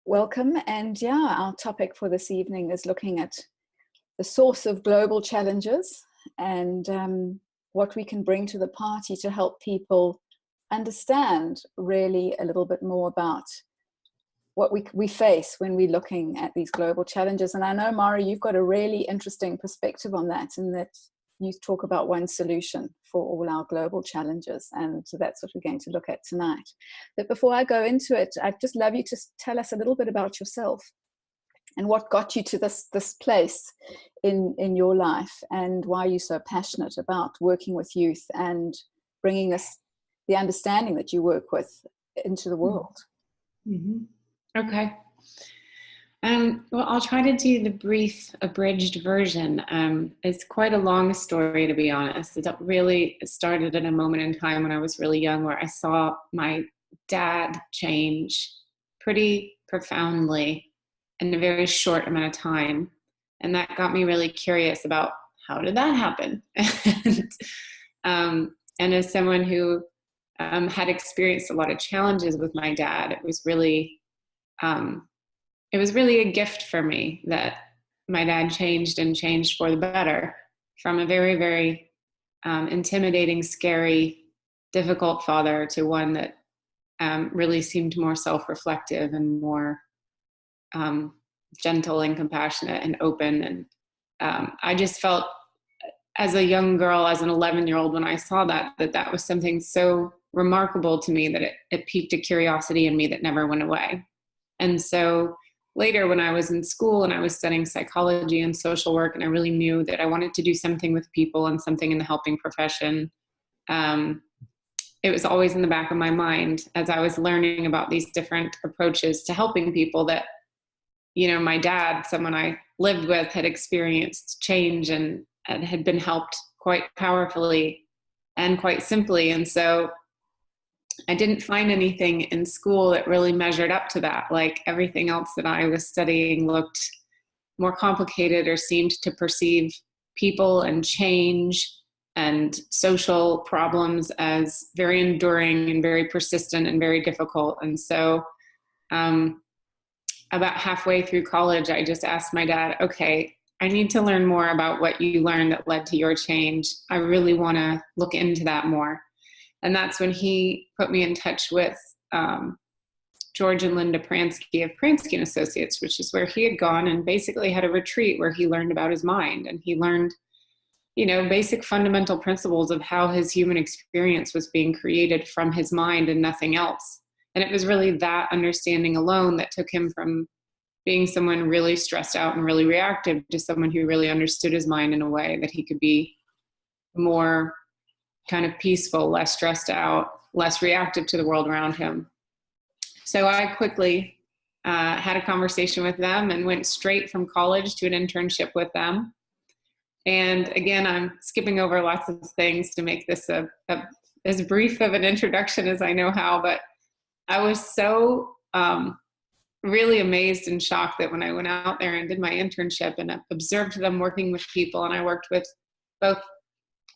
Welcome. And yeah, our topic for this evening is looking at the source of global challenges and what we can bring to the party to help people understand really a little bit more about what we face when we're looking at these global challenges. And I know, Mara, you've got a really interesting perspective on that, in that you talk about one solution for all our global challenges. And so that's what we're going to look at tonight. But before I go into it, I'd just love you to tell us a little bit about yourself and what got you to this place in your life, and why you're so passionate about working with youth and bringing us the understanding that you work with into the world. Mm-hmm. Okay. Well, I'll try to do the brief, abridged version. It's quite a long story, to be honest. It really started at a moment in time when I was really young, where I saw my dad change pretty profoundly in a very short amount of time. And that got me really curious about how did that happen? And as someone who had experienced a lot of challenges with my dad, it was really a gift for me that my dad changed for the better, from a very, very intimidating, scary, difficult father to one that really seemed more self-reflective and more gentle and compassionate and open. And I just felt, as a young girl, as an 11-year-old, when I saw that was something so remarkable to me that it piqued a curiosity in me that never went away. And so later, when I was in school and I was studying psychology and social work, and I really knew that I wanted to do something with people and something in the helping profession, it was always in the back of my mind as I was learning about these different approaches to helping people that, my dad, someone I lived with, had experienced change and had been helped quite powerfully and quite simply. And so I didn't find anything in school that really measured up to that. Like, everything else that I was studying looked more complicated, or seemed to perceive people and change and social problems as very enduring and very persistent and very difficult. And so about halfway through college, I just asked my dad, okay, I need to learn more about what you learned that led to your change. I really want to look into that more. And that's when he put me in touch with George and Linda Pransky of Pransky and Associates, which is where he had gone and basically had a retreat where he learned about his mind. And he learned, basic fundamental principles of how his human experience was being created from his mind and nothing else. And it was really that understanding alone that took him from being someone really stressed out and really reactive to someone who really understood his mind in a way that he could be more kind of peaceful, less stressed out, less reactive to the world around him. So I quickly had a conversation with them and went straight from college to an internship with them. And again, I'm skipping over lots of things to make this as brief of an introduction as I know how, but I was so really amazed and shocked that when I went out there and did my internship and observed them working with people, and I worked with both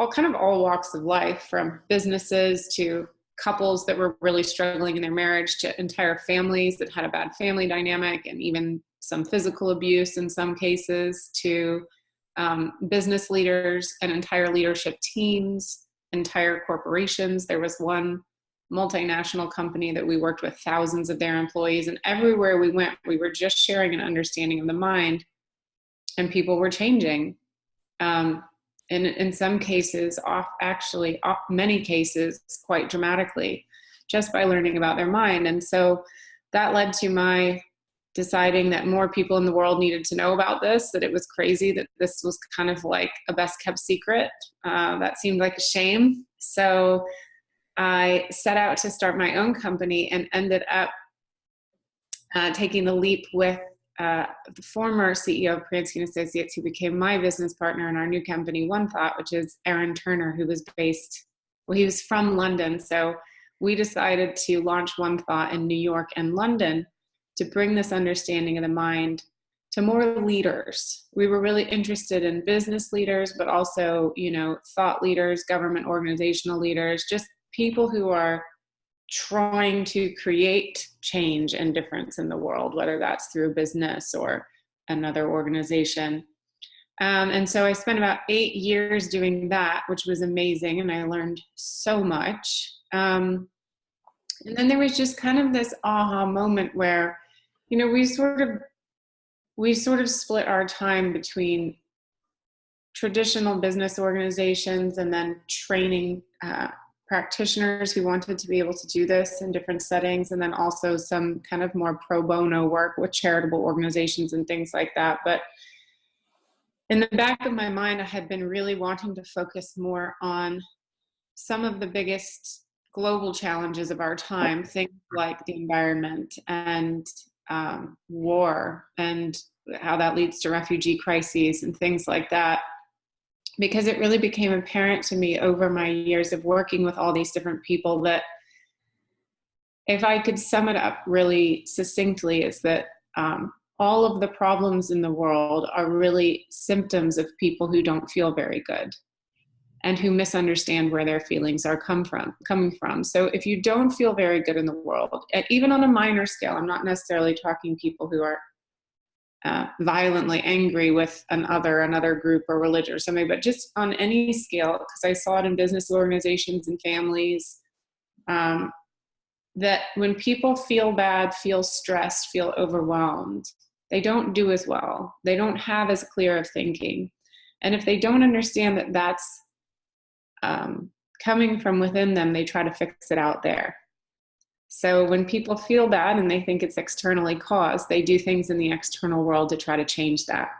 all walks of life, from businesses to couples that were really struggling in their marriage, to entire families that had a bad family dynamic and even some physical abuse in some cases, to business leaders and entire leadership teams, entire corporations. There was one multinational company that we worked with thousands of their employees, and everywhere we went, we were just sharing an understanding of the mind, and people were changing. And in some cases, many cases, quite dramatically, just by learning about their mind. And so that led to my deciding that more people in the world needed to know about this, that it was crazy that this was kind of like a best kept secret. That seemed like a shame. So I set out to start my own company and ended up taking the leap with the former CEO of Pransky and Associates, who became my business partner in our new company, One Thought, which is Aaron Turner, who was he was from London. So we decided to launch One Thought in New York and London to bring this understanding of the mind to more leaders. We were really interested in business leaders, but also, thought leaders, government organizational leaders, just people who are trying to create change and difference in the world, whether that's through business or another organization. And so I spent about 8 years doing that, which was amazing. And I learned so much. And then there was just kind of this aha moment where, you know, we sort of split our time between traditional business organizations and then training practitioners who wanted to be able to do this in different settings, and then also some kind of more pro bono work with charitable organizations and things like that. But in the back of my mind, I had been really wanting to focus more on some of the biggest global challenges of our time, things like the environment and war, and how that leads to refugee crises and things like that. Because it really became apparent to me over my years of working with all these different people that, if I could sum it up really succinctly, is that all of the problems in the world are really symptoms of people who don't feel very good and who misunderstand where their feelings are coming from. So if you don't feel very good in the world, even on a minor scale, I'm not necessarily talking people who are violently angry with another group or religion or something, but just on any scale, because I saw it in business organizations and families, that when people feel bad, feel stressed, feel overwhelmed, they don't do as well. They don't have as clear of thinking. And if they don't understand that that's coming from within them, they try to fix it out there. So when people feel bad and they think it's externally caused, they do things in the external world to try to change that.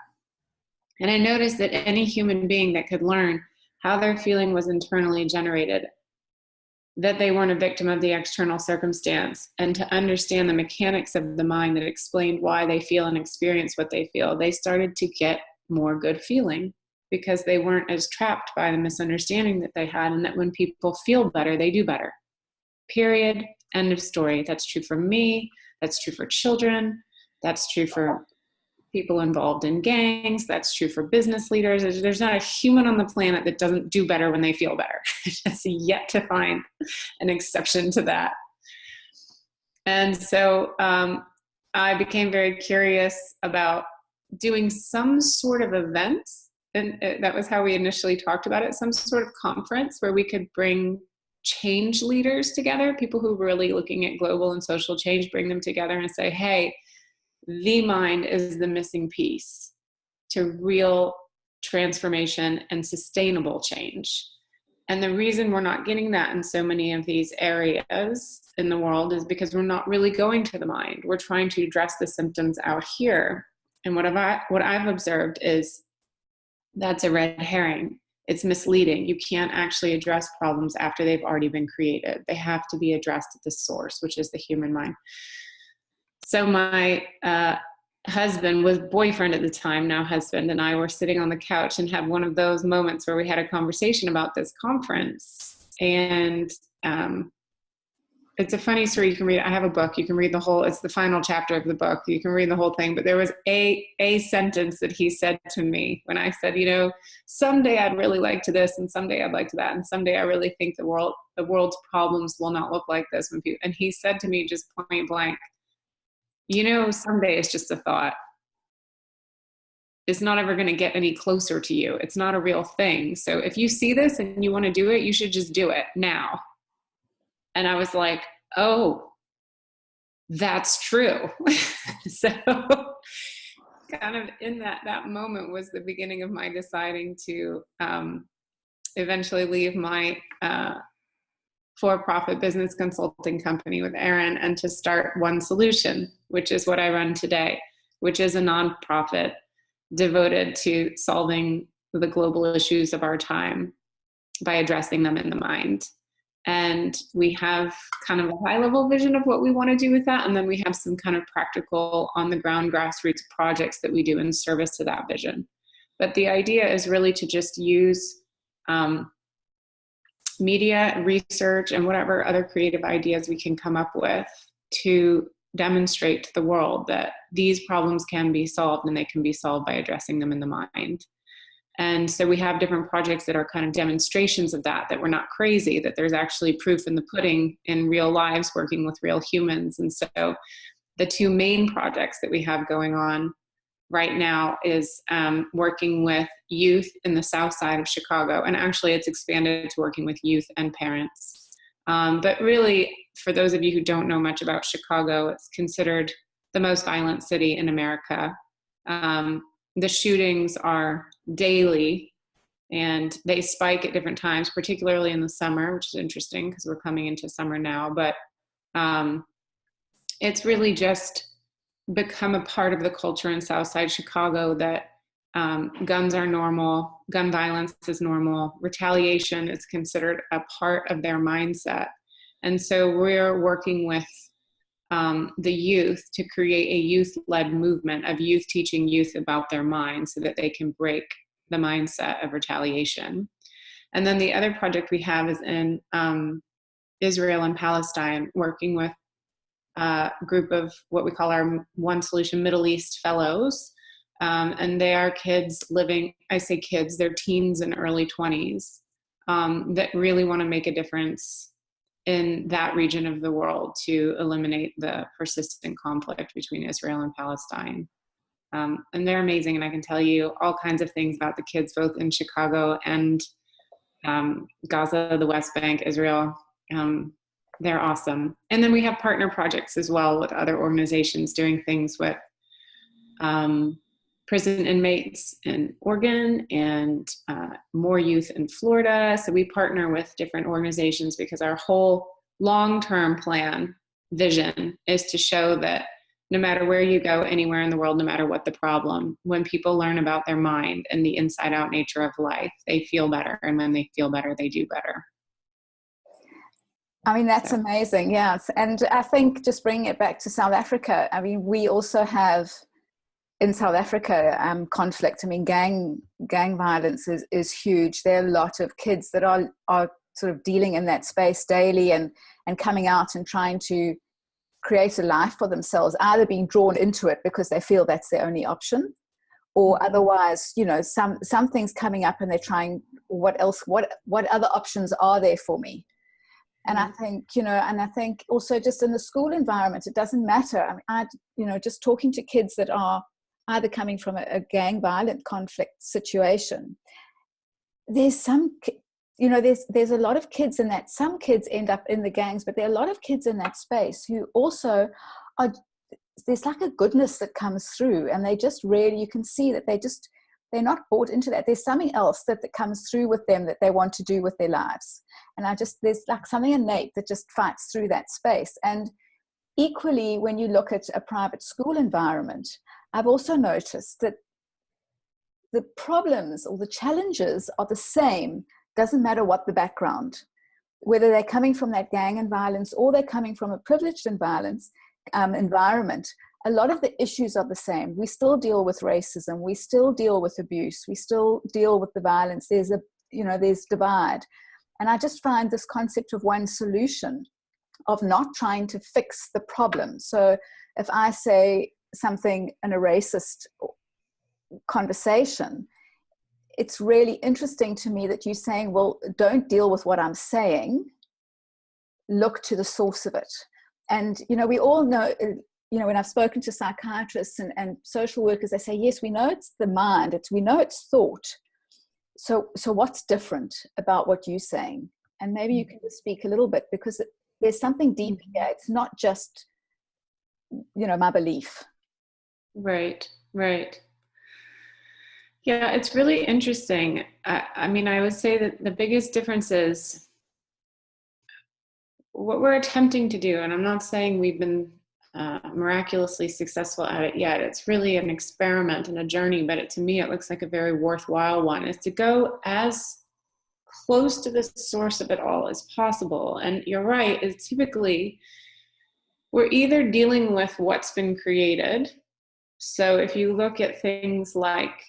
And I noticed that any human being that could learn how their feeling was internally generated, that they weren't a victim of the external circumstance, and to understand the mechanics of the mind that explained why they feel and experience what they feel, they started to get more good feeling, because they weren't as trapped by the misunderstanding that they had, and that when people feel better, they do better. Period. End of story. That's true for me. That's true for children. That's true for people involved in gangs. That's true for business leaders. There's not a human on the planet that doesn't do better when they feel better. Just yet to find an exception to that. And so I became very curious about doing some sort of event. And that was how we initially talked about it, some sort of conference where we could bring change leaders together, people who were really looking at global and social change, bring them together and say, hey, the mind is the missing piece to real transformation and sustainable change. And the reason we're not getting that in so many of these areas in the world is because we're not really going to the mind. We're trying to address the symptoms out here. And what I've observed is that's a red herring. It's misleading. You can't actually address problems after they've already been created. They have to be addressed at the source, which is the human mind. So my husband, was boyfriend at the time, now husband, and I were sitting on the couch and had one of those moments where we had a conversation about this conference. And it's a funny story. You can read it. I have a book. You can read the whole, it's the final chapter of the book. You can read the whole thing. But there was a sentence that he said to me when I said, you know, someday I'd really like to this, and someday I'd like to that, and someday I really think the world's problems will not look like this when people, and he said to me just point blank, you know, someday it's just a thought. It's not ever going to get any closer to you. It's not a real thing. So if you see this and you want to do it, you should just do it now. And I was like, oh, that's true. So kind of in that moment was the beginning of my deciding to eventually leave my for-profit business consulting company with Erin and to start One Solution, which is what I run today, which is a nonprofit devoted to solving the global issues of our time by addressing them in the mind. And we have kind of a high-level vision of what we want to do with that. And then we have some kind of practical, on-the-ground, grassroots projects that we do in service to that vision. But the idea is really to just use media, research, and whatever other creative ideas we can come up with to demonstrate to the world that these problems can be solved, and they can be solved by addressing them in the mind. And so we have different projects that are kind of demonstrations of that we're not crazy, that there's actually proof in the pudding in real lives working with real humans. And so the two main projects that we have going on right now is working with youth in the South Side of Chicago. And actually it's expanded to working with youth and parents. But really, for those of you who don't know much about Chicago, it's considered the most violent city in America. The shootings are daily and they spike at different times, particularly in the summer, which is interesting because we're coming into summer now. But it's really just become a part of the culture in Southside Chicago that guns are normal, gun violence is normal, retaliation is considered a part of their mindset. And so we're working with the youth to create a youth-led movement of youth teaching youth about their minds so that they can break the mindset of retaliation. And then the other project we have is in Israel and Palestine, working with a group of what we call our One Solution Middle East Fellows. And they are kids living, I say kids, they're teens and early 20s that really want to make a difference in that region of the world to eliminate the persistent conflict between Israel and Palestine. And they're amazing. And I can tell you all kinds of things about the kids, both in Chicago and Gaza, the West Bank, Israel. They're awesome. And then we have partner projects as well with other organizations doing things with prison inmates in Oregon and more youth in Florida. So we partner with different organizations because our whole long-term plan vision is to show that no matter where you go, anywhere in the world, no matter what the problem, when people learn about their mind and the inside-out nature of life, they feel better. And when they feel better, they do better. I mean, that's amazing. Yes. And I think just bringing it back to South Africa, I mean, we also have in South Africa conflict. I mean, gang violence is huge. There are a lot of kids that are sort of dealing in that space daily and coming out and trying to create a life for themselves, either being drawn into it because they feel that's their only option, or otherwise, you know, something's coming up and they're trying, what other options are there for me? And I think, you know, and I think also just in the school environment, it doesn't matter. I mean, you know, just talking to kids that are either coming from a gang violent conflict situation, there's there's a lot of kids in that. Some kids end up in the gangs, but there are a lot of kids in that space who also are, there's like a goodness that comes through, and they just really, you can see that they're not bought into that. There's something else that comes through with them that they want to do with their lives. And there's like something innate that just fights through that space. And equally, when you look at a private school environment, I've also noticed that the problems or the challenges are the same. Doesn't matter what the background, whether they're coming from that gang and violence or they're coming from a privileged and violence environment. A lot of the issues are the same. We still deal with racism. We still deal with abuse. We still deal with the violence. There's divide. And I just find this concept of one solution, of not trying to fix the problem. So if I say something in a racist conversation, it's really interesting to me that you're saying, well, don't deal with what I'm saying, look to the source of it. And, you know, we all know, you know, when I've spoken to psychiatrists and social workers, they say, yes, we know it's the mind, we know it's thought. So what's different about what you're saying? And maybe you can just speak a little bit, because there's something deep here. It's not just, you know, my belief. Right. Yeah, it's really interesting. I mean, I would say that the biggest difference is what we're attempting to do, and I'm not saying we've been miraculously successful at it yet. It's really an experiment and a journey, but to me, it looks like a very worthwhile one, is to go as close to the source of it all as possible. And you're right, it's typically, we're either dealing with what's been created. So if you look at things like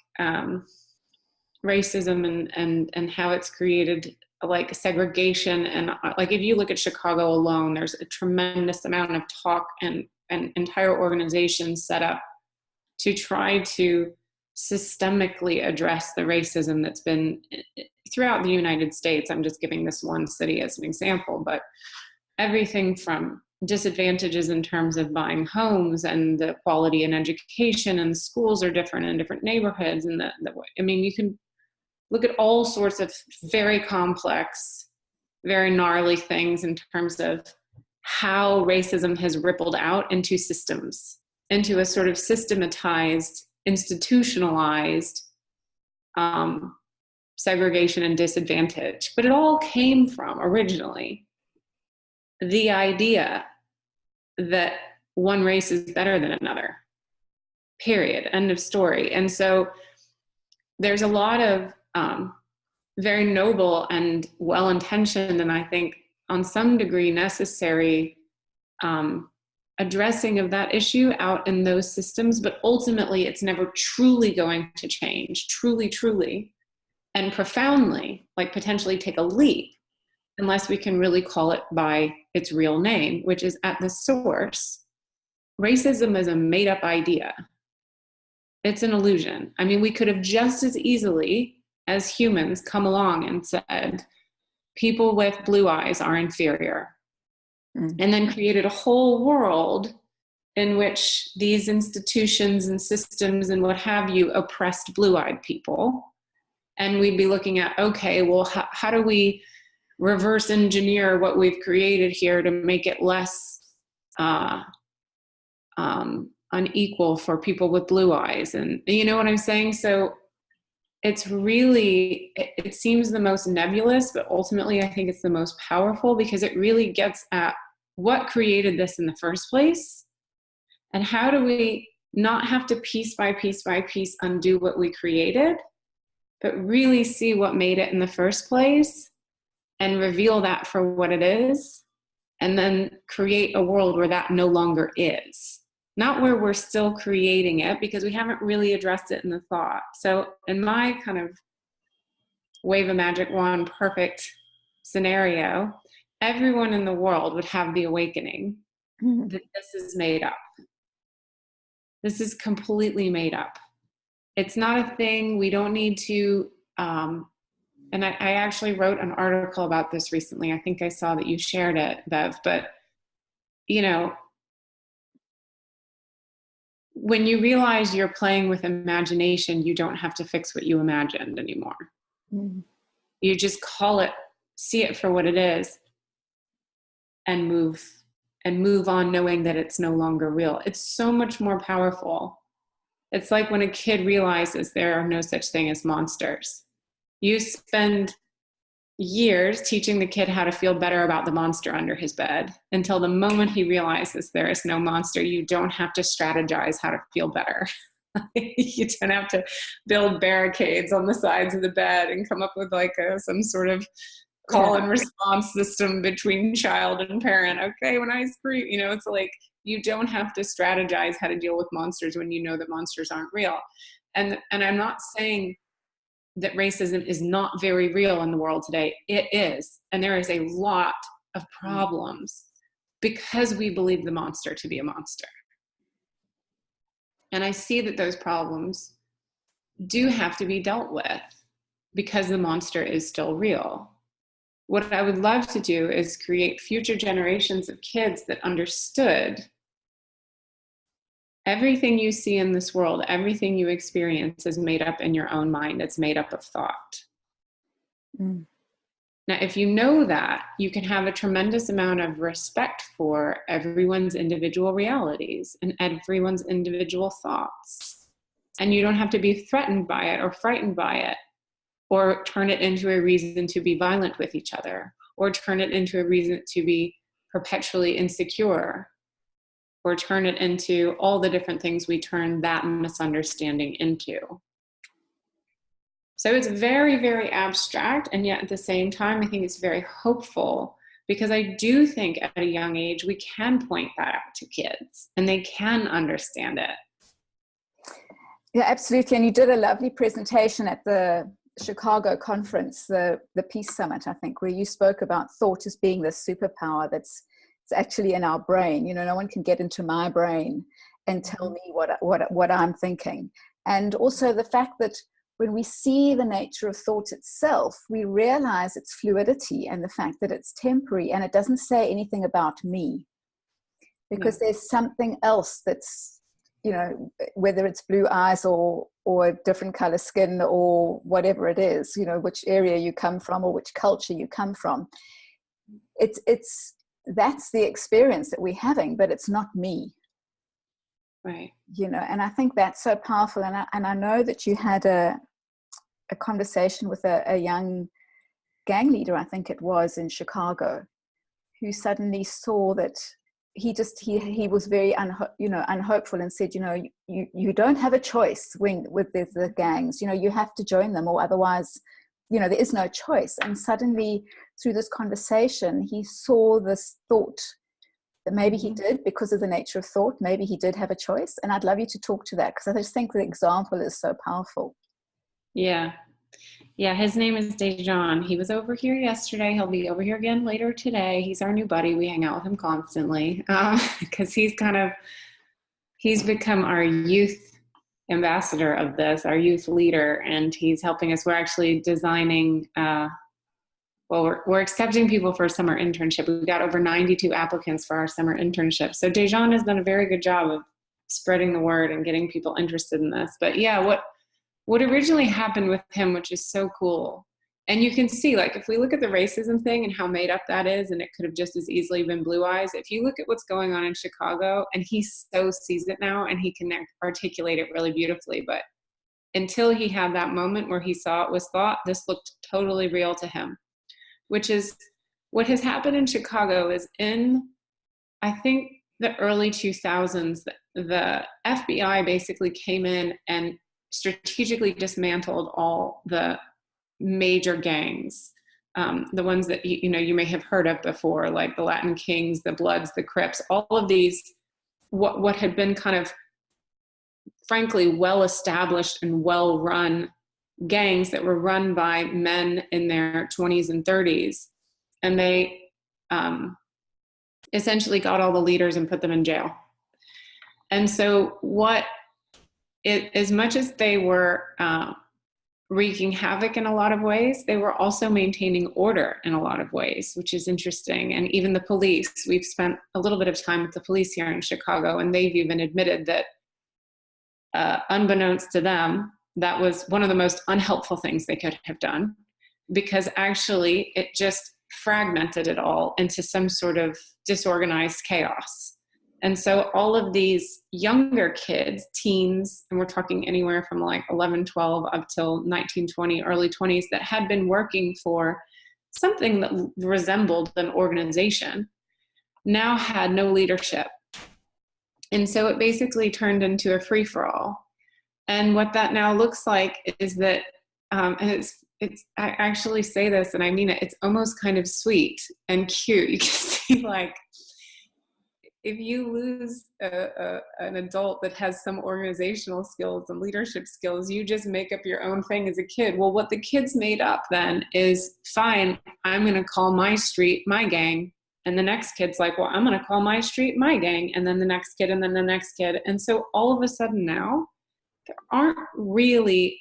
racism and how it's created, like segregation, and like if you look at Chicago alone, there's a tremendous amount of talk and entire organizations set up to try to systemically address the racism that's been throughout the United States. I'm just giving this one city as an example, but everything from disadvantages in terms of buying homes and the quality in education, and schools are different in different neighborhoods. And I mean, you can look at all sorts of very complex, very gnarly things in terms of how racism has rippled out into systems, into a sort of systematized, institutionalized segregation and disadvantage. But it all came from, originally, the idea that one race is better than another, period, end of story. And so there's a lot of very noble and well-intentioned, and I think on some degree necessary, addressing of that issue out in those systems, but ultimately it's never truly going to change, truly, and profoundly, like potentially take a leap, unless we can really call it by its real name, which is at the source, racism is a made-up idea. It's an illusion. I mean, we could have just as easily as humans come along and said, people with blue eyes are inferior. And then created a whole world in which these institutions and systems and what have you oppressed blue-eyed people. And we'd be looking at, okay, well, how do we reverse engineer what we've created here to make it less unequal for people with blue eyes? And you know what I'm saying? So it's really, it seems the most nebulous, but ultimately I think it's the most powerful, because it really gets at what created this in the first place, and how do we not have to piece by piece by piece undo what we created, but really see what made it in the first place and reveal that for what it is, and then create a world where that no longer is. Not where we're still creating it, because we haven't really addressed it in the thought. So in my kind of wave a magic wand perfect scenario, everyone in the world would have the awakening that this is made up. This is completely made up. It's not a thing. We don't need to, and I actually wrote an article about this recently. I think I saw that you shared it, Bev, but you know, when you realize you're playing with imagination, you don't have to fix what you imagined anymore. You just call it, see it for what it is, and move on, knowing that it's no longer real. It's so much more powerful. It's like when a kid realizes there are no such thing as monsters. You spend years teaching the kid how to feel better about the monster under his bed, until the moment he realizes there is no monster. You don't have to strategize how to feel better. You don't have to build barricades on the sides of the bed and come up with like some sort of call and response system between child and parent. Okay, when I scream, you know, it's like, you don't have to strategize how to deal with monsters when you know that monsters aren't real. And I'm not saying that racism is not very real in the world today. It is. And there is a lot of problems because we believe the monster to be a monster. And I see that those problems do have to be dealt with because the monster is still real. What I would love to do is create future generations of kids that understood everything you see in this world, everything you experience is made up in your own mind. It's made up of thought. Now, if you know that, you can have a tremendous amount of respect for everyone's individual realities and everyone's individual thoughts. And you don't have to be threatened by it or frightened by it, or turn it into a reason to be violent with each other, or turn it into a reason to be perpetually insecure, or turn it into all the different things we turn that misunderstanding into. So it's very, very abstract, and yet at the same time, I think it's very hopeful, because I do think at a young age, we can point that out to kids, and they can understand it. Yeah, absolutely. And you did a lovely presentation at the Chicago conference, the Peace Summit, I think, where you spoke about thought as being the superpower that's actually in our brain. You know, no one can get into my brain and tell me what I'm thinking. And also the fact that when we see the nature of thought itself, we realize its fluidity and the fact that it's temporary, and it doesn't say anything about me, because there's something else that's, you know, whether it's blue eyes or a different color skin or whatever it is, you know, which area you come from or which culture you come from. It's that's the experience that we're having, but it's not me. Right. You know, and I think that's so powerful. And I know that you had a conversation with a young gang leader, I think it was, in Chicago, who suddenly saw that he was very unhopeful, and said, you know, you don't have a choice with the gangs, you know, you have to join them, or otherwise, you know, there is no choice. And suddenly through this conversation, he saw this thought that maybe he did, because of the nature of thought, maybe he did have a choice. And I'd love you to talk to that, because I just think the example is so powerful. Yeah. Yeah, his name is Dejan. He was over here yesterday. He'll be over here again later today. He's our new buddy. We hang out with him constantly because he's become our youth ambassador of this, our youth leader, and he's helping us. We're actually designing, we're accepting people for a summer internship. We've got over 92 applicants for our summer internship. So Dejan has done a very good job of spreading the word and getting people interested in this. But yeah, what originally happened with him, which is so cool, and you can see, like, if we look at the racism thing and how made up that is, and it could have just as easily been blue eyes, if you look at what's going on in Chicago, and he so sees it now, and he can articulate it really beautifully, but until he had that moment where he saw it was thought, this looked totally real to him, which is what has happened in Chicago. Is in, I think, the early 2000s, the FBI basically came in and strategically dismantled all the major gangs, the ones that you may have heard of before, like the Latin Kings, the Bloods, the Crips, all of these, what had been kind of, frankly, well-established and well-run gangs that were run by men in their 20s and 30s. And they essentially got all the leaders and put them in jail. And so as much as they were wreaking havoc in a lot of ways, they were also maintaining order in a lot of ways, which is interesting. And even the police, we've spent a little bit of time with the police here in Chicago, and they've even admitted that unbeknownst to them, that was one of the most unhelpful things they could have done, because actually it just fragmented it all into some sort of disorganized chaos. And so all of these younger kids, teens, and we're talking anywhere from like 11, 12 up till 19, 20, early 20s, that had been working for something that resembled an organization, now had no leadership. And so it basically turned into a free-for-all. And what that now looks like is that, and I actually say this and I mean it, it's almost kind of sweet and cute. You can see, like, if you lose an adult that has some organizational skills and leadership skills, you just make up your own thing as a kid. Well, what the kids made up then is, fine, I'm going to call my street my gang. And the next kid's like, well, I'm going to call my street my gang. And then the next kid, and then the next kid. And so all of a sudden now, there aren't really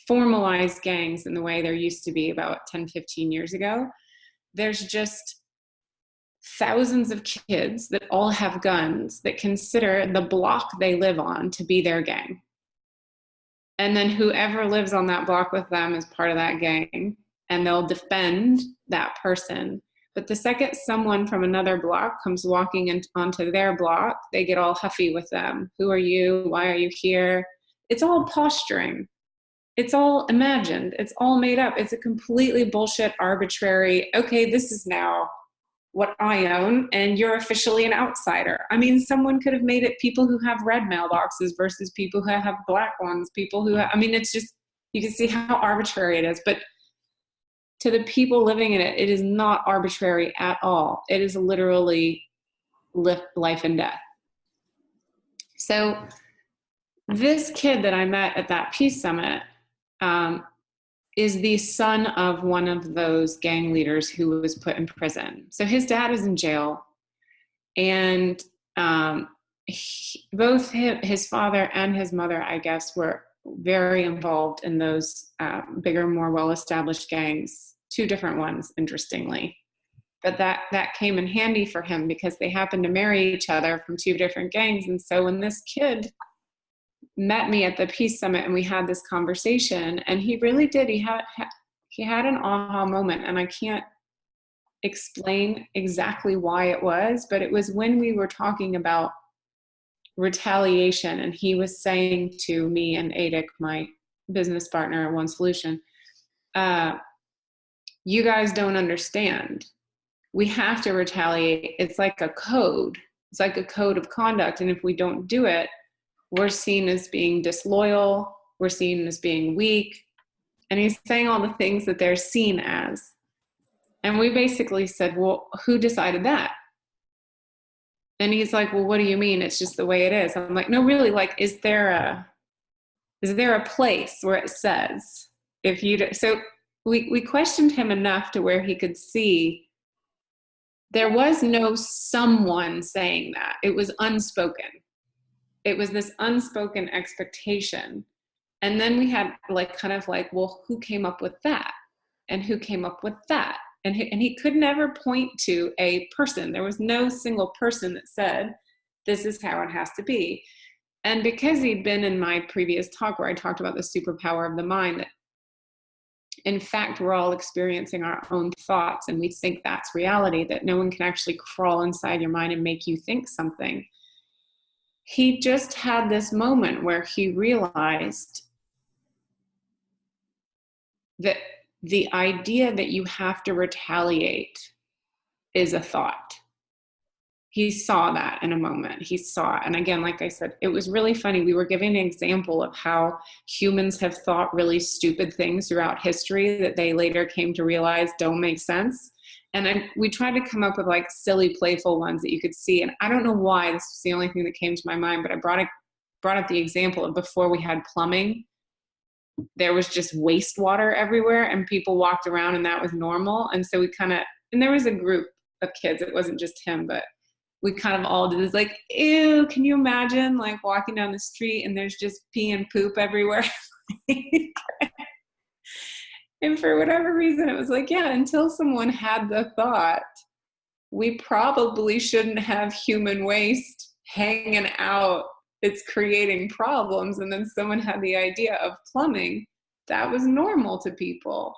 formalized gangs in the way there used to be about 10, 15 years ago. There's just thousands of kids that all have guns that consider the block they live on to be their gang. And then whoever lives on that block with them is part of that gang, and they'll defend that person. But the second someone from another block comes walking onto their block, they get all huffy with them. Who are you? Why are you here? It's all posturing. It's all imagined. It's all made up. It's a completely bullshit, arbitrary, okay, this is now what I own, and you're officially an outsider. I mean, someone could have made it people who have red mailboxes versus people who have black ones, people who have, I mean, it's just, you can see how arbitrary it is. But to the people living in it, it is not arbitrary at all. It is literally life and death. So this kid that I met at that Peace Summit is the son of one of those gang leaders who was put in prison. So his dad is in jail, and both his father and his mother, I guess, were very involved in those bigger, more well-established gangs, 2 different ones, interestingly. But that came in handy for him because they happened to marry each other from 2 different gangs. And so when this kid met me at the Peace Summit and we had this conversation, and he really did, he had an aha moment, and I can't explain exactly why it was, but it was when we were talking about retaliation, and he was saying to me and Adik, my business partner at One Solution, you guys don't understand. We have to retaliate. It's like a code. It's like a code of conduct. And if we don't do it, we're seen as being disloyal. We're seen as being weak. And he's saying all the things that they're seen as. And we basically said, well, who decided that? And he's like, well, what do you mean? It's just the way it is. I'm like, no, really, like, is there a place where it says, if you do? So we questioned him enough to where he could see there was no someone saying that. It was unspoken. It was this unspoken expectation. And then we had well, who came up with that? And who came up with that? And he could never point to a person. There was no single person that said, this is how it has to be. And because he'd been in my previous talk where I talked about the superpower of the mind, that in fact, we're all experiencing our own thoughts and we think that's reality, that no one can actually crawl inside your mind and make you think something. He just had this moment where he realized that the idea that you have to retaliate is a thought. He saw that in a moment. He saw it. And again, like I said, it was really funny. We were giving an example of how humans have thought really stupid things throughout history that they later came to realize don't make sense. And we tried to come up with like silly, playful ones that you could see. And I don't know why this was the only thing that came to my mind, but I brought up the example of before we had plumbing, there was just wastewater everywhere and people walked around and that was normal. And so and there was a group of kids, it wasn't just him, but we kind of all did this like, ew, can you imagine like walking down the street and there's just pee and poop everywhere? And for whatever reason, it was like, yeah, until someone had the thought, we probably shouldn't have human waste hanging out. It's creating problems. And then someone had the idea of plumbing. That was normal to people.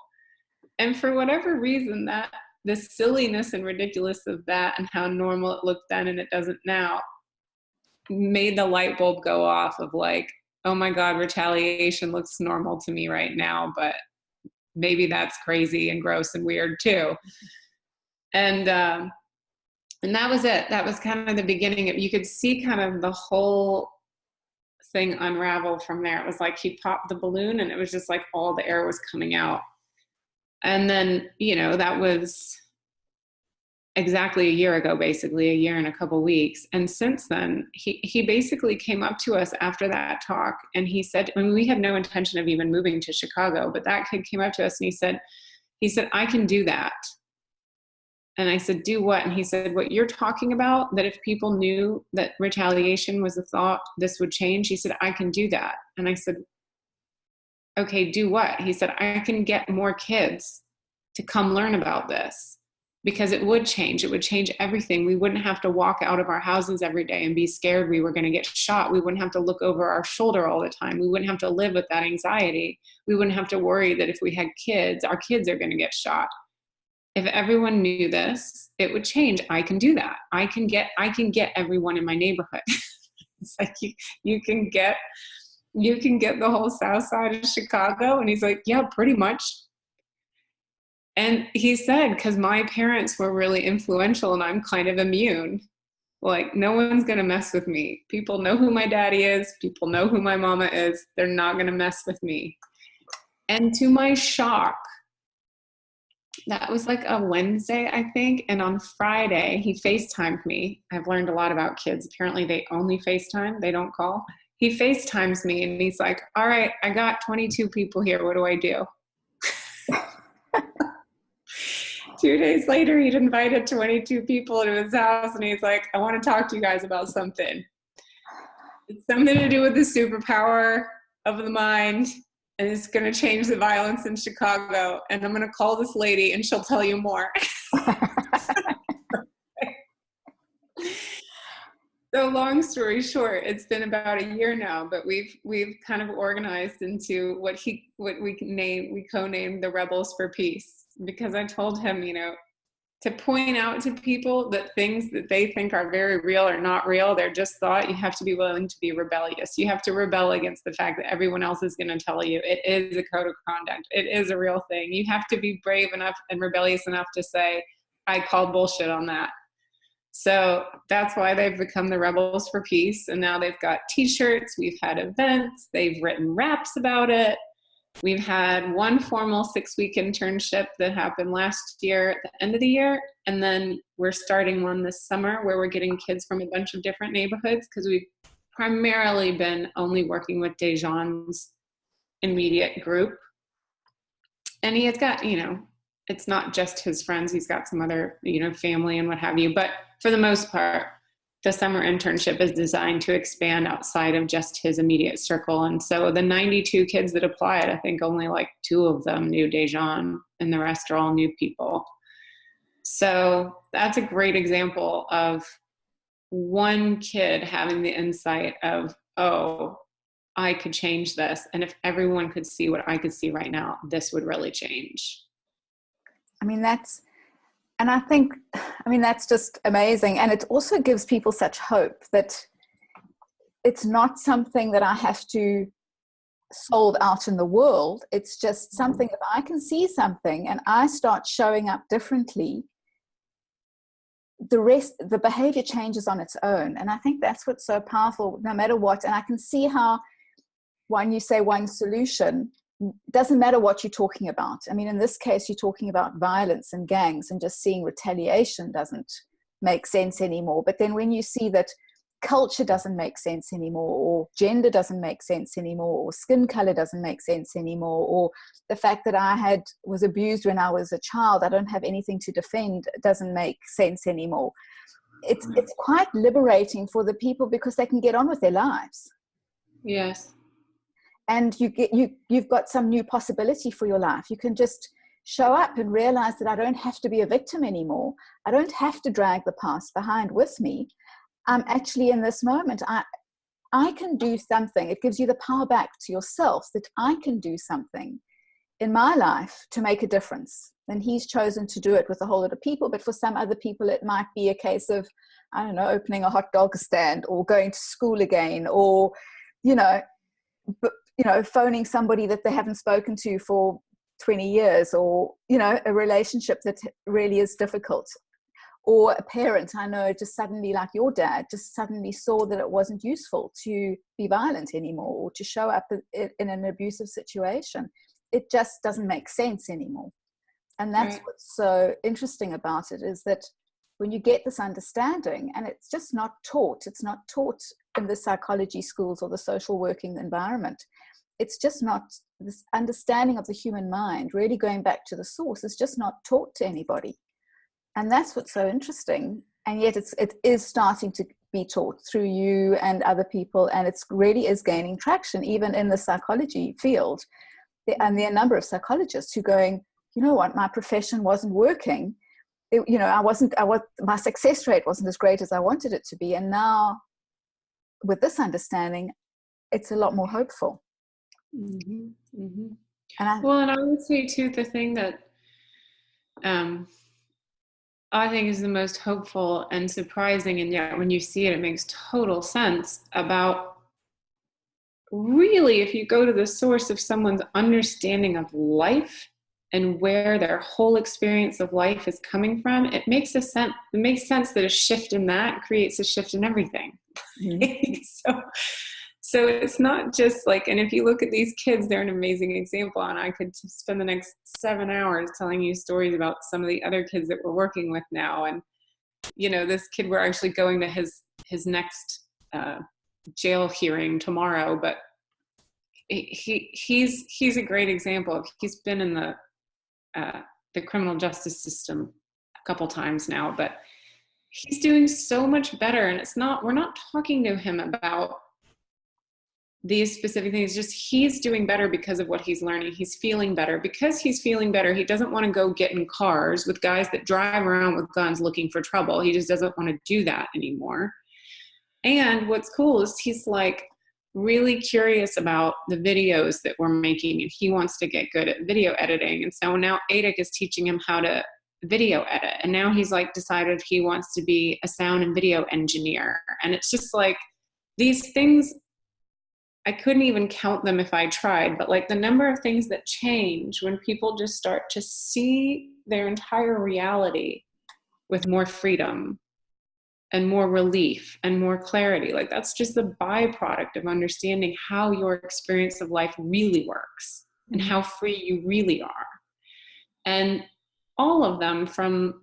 And for whatever reason, that the silliness and ridiculous of that and how normal it looked then and it doesn't now made the light bulb go off of like, oh my God, retaliation looks normal to me right now, but maybe that's crazy and gross and weird too. And that was it. That was kind of the beginning of, you could see kind of the whole thing unravel from there. It was like he popped the balloon and it was just like all the air was coming out. And then, that was exactly a year ago, basically a year and a couple weeks. And since then, he basically came up to us after that talk and he said, we had no intention of even moving to Chicago, but that kid came up to us and he said, I can do that. And I said, do what? And he said, what you're talking about, that if people knew that retaliation was a thought, this would change. He said, I can do that. And I said, okay, do what? He said, I can get more kids to come learn about this because it would change. It would change everything. We wouldn't have to walk out of our houses every day and be scared we were going to get shot. We wouldn't have to look over our shoulder all the time. We wouldn't have to live with that anxiety. We wouldn't have to worry that if we had kids, our kids are going to get shot. If everyone knew this, it would change. I can do that. I can get everyone in my neighborhood. It's like you can get the whole south side of Chicago. And he's like, yeah, pretty much. And he said, because my parents were really influential and I'm kind of immune. Like, no one's going to mess with me. People know who my daddy is. People know who my mama is. They're not going to mess with me. And to my shock, that was like a Wednesday, I think. And on Friday, he FaceTimed me. I've learned a lot about kids. Apparently they only FaceTime. They don't call. He FaceTimes me and he's like, all right, I got 22 people here. What do I do? 2 days later, he'd invited 22 people to his house and he's like, I want to talk to you guys about something. It's something to do with the superpower of the mind, and it's going to change the violence in Chicago. And I'm going to call this lady and she'll tell you more. So long story short, it's been about a year now, but we've kind of organized into what we co-named the Rebels for Peace, because I told him, to point out to people that things that they think are very real are not real. They're just thought. You have to be willing to be rebellious. You have to rebel against the fact that everyone else is going to tell you it is a code of conduct. It is a real thing. You have to be brave enough and rebellious enough to say, I call bullshit on that. So that's why they've become the Rebels for Peace. And now they've got t-shirts, we've had events, they've written raps about it. We've had one formal 6-week internship that happened last year at the end of the year. And then we're starting one this summer where we're getting kids from a bunch of different neighborhoods, because we've primarily been only working with Dejan's immediate group. And he has got, it's not just his friends. He's got some other, family and what have you. But for the most part, the summer internship is designed to expand outside of just his immediate circle. And so the 92 kids that applied, I think only like 2 of them knew Dejan, and the rest are all new people. So that's a great example of one kid having the insight of, oh, I could change this. And if everyone could see what I could see right now, this would really change. That's just amazing. And it also gives people such hope that it's not something that I have to solve out in the world. It's just something that I can see something and I start showing up differently. The behavior changes on its own. And I think that's what's so powerful, no matter what. And I can see how when you say one solution, doesn't matter what you're talking about. In this case, you're talking about violence and gangs, and just seeing retaliation doesn't make sense anymore. But then when you see that culture doesn't make sense anymore, or gender doesn't make sense anymore, or skin color doesn't make sense anymore, or the fact that I was abused when I was a child, I don't have anything to defend, doesn't make sense anymore. It's quite liberating for the people, because they can get on with their lives. Yes. And you've got some new possibility for your life. You can just show up and realize that I don't have to be a victim anymore. I don't have to drag the past behind with me. I'm actually in this moment. I can do something. It gives you the power back to yourself that I can do something in my life to make a difference. And he's chosen to do it with a whole lot of people. But for some other people, it might be a case of, opening a hot dog stand, or going to school again, or, phoning somebody that they haven't spoken to for 20 years, or, a relationship that really is difficult, or a parent, just suddenly, like your dad, just suddenly saw that it wasn't useful to be violent anymore, or to show up in an abusive situation. It just doesn't make sense anymore. And that's right. What's so interesting about it is that when you get this understanding, and it's just not taught in the psychology schools or the social working environment. It's just not, this understanding of the human mind, really going back to the source, is just not taught to anybody. And that's what's so interesting. And yet it is starting to be taught through you and other people. And it's really is gaining traction, even in the psychology field. And there are a number of psychologists who are going, you know what, my profession wasn't working. My success rate wasn't as great as I wanted it to be. And now with this understanding, it's a lot more hopeful. Mm-hmm. Mm-hmm. And I would say too, the thing that I think is the most hopeful and surprising, and yet when you see it, it makes total sense about really, if you go to the source of someone's understanding of life and where their whole experience of life is coming from, it makes sense that a shift in that creates a shift in everything. Mm-hmm. So it's not just like, and if you look at these kids, they're an amazing example. And I could spend the next 7 hours telling you stories about some of the other kids that we're working with now. And, this kid, we're actually going to his next jail hearing tomorrow, but he's a great example. He's been in the criminal justice system a couple times now, but he's doing so much better. And we're not talking to him about these specific things. Just he's doing better because of what he's learning. He's feeling better. Because he's feeling better, he doesn't want to go get in cars with guys that drive around with guns looking for trouble. He just doesn't want to do that anymore. And what's cool is he's like really curious about the videos that we're making, and he wants to get good at video editing. And so now ADIC is teaching him how to video edit. And now he's like decided he wants to be a sound and video engineer. And it's just like these things, I couldn't even count them if I tried, but like the number of things that change when people just start to see their entire reality with more freedom and more relief and more clarity. Like that's just the byproduct of understanding how your experience of life really works and how free you really are. And all of them, from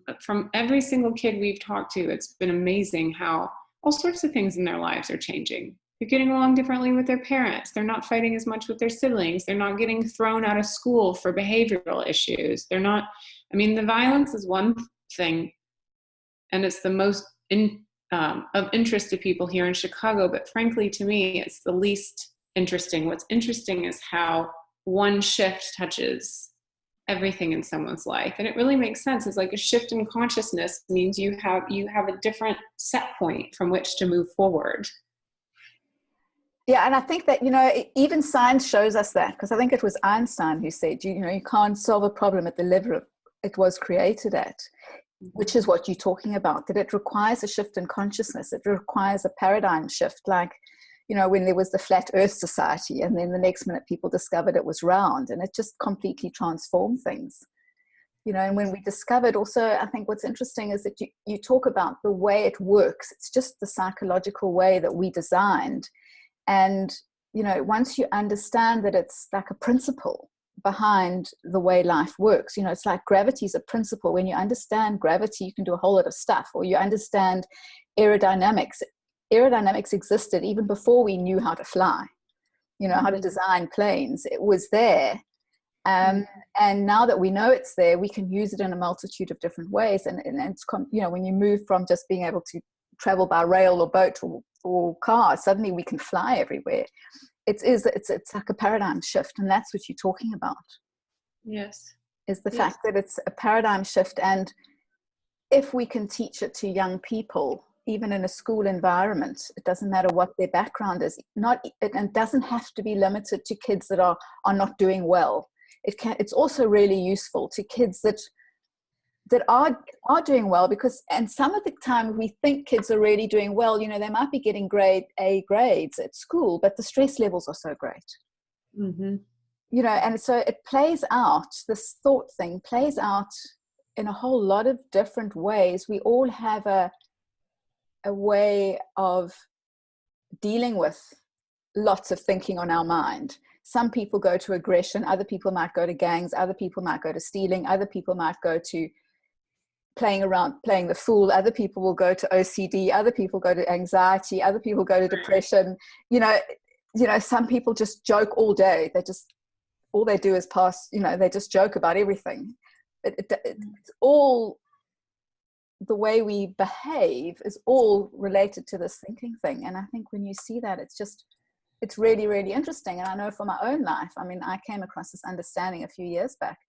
every single kid we've talked to, it's been amazing how all sorts of things in their lives are changing. They're getting along differently with their parents. They're not fighting as much with their siblings. They're not getting thrown out of school for behavioral issues. They're not, I mean, the violence is one thing, and it's the most of interest to people here in Chicago, but frankly, to me, it's the least interesting. What's interesting is how one shift touches everything in someone's life. And it really makes sense. It's like a shift in consciousness means you have a different set point from which to move forward. Yeah, and I think that, even science shows us that, because I think it was Einstein who said, you can't solve a problem at the level it was created at, which is what you're talking about, that it requires a shift in consciousness. It requires a paradigm shift, like, when there was the Flat Earth Society, and then the next minute people discovered it was round, and it just completely transformed things. And when we discovered also, I think what's interesting is that you talk about the way it works. It's just the psychological way that we designed. And, once you understand that it's like a principle behind the way life works, it's like gravity is a principle. When you understand gravity, you can do a whole lot of stuff. Or you understand aerodynamics. Aerodynamics existed even before we knew how to fly, how to design planes. It was there. And now that we know it's there, we can use it in a multitude of different ways. And it's, when you move from just being able to travel by rail or boat or car, suddenly we can fly everywhere. It's like a paradigm shift. And that's what you're talking about. Yes. Is the fact that it's a paradigm shift. And if we can teach it to young people, even in a school environment, it doesn't matter what their background is. It doesn't have to be limited to kids that are not doing well. It's also really useful to kids that are doing well, because, and some of the time we think kids are really doing well, they might be getting grade A grades at school, but the stress levels are so great. Mm-hmm. And so it plays out, this thought thing plays out in a whole lot of different ways. We all have a way of dealing with lots of thinking on our mind. Some people go to aggression, other people might go to gangs, other people might go to stealing, other people might go to playing the fool, other people will go to OCD, other people go to anxiety, other people go to depression. Some people just joke all day. All they do is pass, they just joke about everything. It's all, the way we behave is all related to this thinking thing. And I think when you see that, it's really, really interesting. And I know for my own life, I came across this understanding a few years back.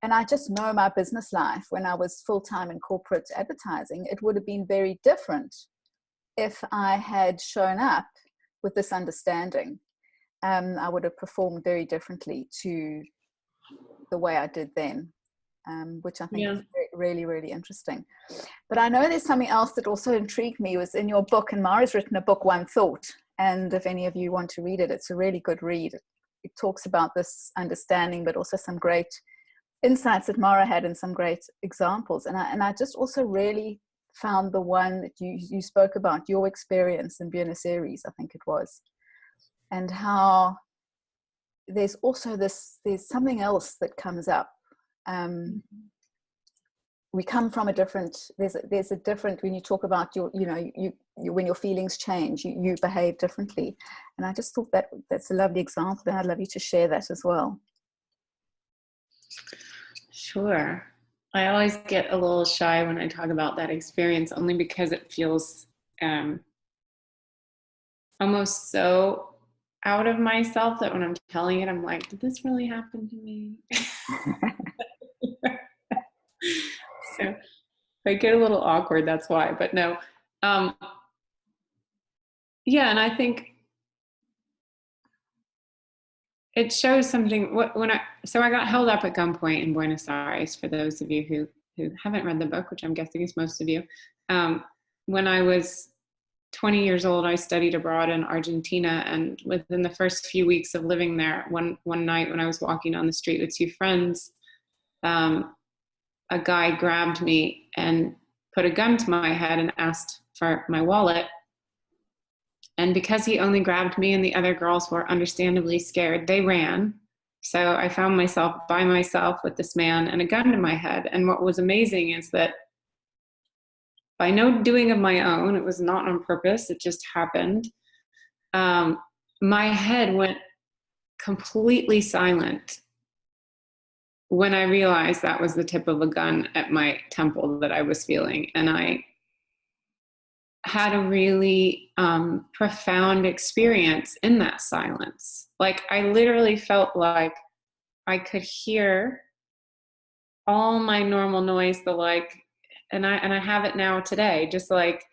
And I just know my business life, when I was full-time in corporate advertising, it would have been very different if I had shown up with this understanding. I would have performed very differently to the way I did then. Which I think is really, really interesting. But I know there's something else that also intrigued me, was in your book, and Mara's written a book, One Thought. And if any of you want to read it, it's a really good read. It talks about this understanding, but also some great insights that Mara had and some great examples. And I just also really found the one that you spoke about, your experience in Buenos Aires, I think it was, and how there's also there's something else that comes up. We come from a different, there's a different, when you talk about when your feelings change, you behave differently. And I just thought that's a lovely example, and I'd love you to share that as well. Sure. I always get a little shy when I talk about that experience, only because it feels almost so out of myself that when I'm telling it, I'm like, did this really happen to me? So if I get a little awkward, that's why. But no. Yeah, and I think it shows something. I got held up at gunpoint in Buenos Aires, for those of you who haven't read the book, which I'm guessing is most of you. When I was 20 years old, I studied abroad in Argentina, and within the first few weeks of living there, one night when I was walking on the street with two friends, a guy grabbed me and put a gun to my head and asked for my wallet. And because he only grabbed me and the other girls were understandably scared, they ran. So I found myself by myself with this man and a gun to my head. And what was amazing is that by no doing of my own, it was not on purpose, it just happened, my head went completely silent when I realized that was the tip of a gun at my temple that I was feeling. And I had a really profound experience in that silence. Like, I literally felt like I could hear all my normal noise, and I have it now today, just like,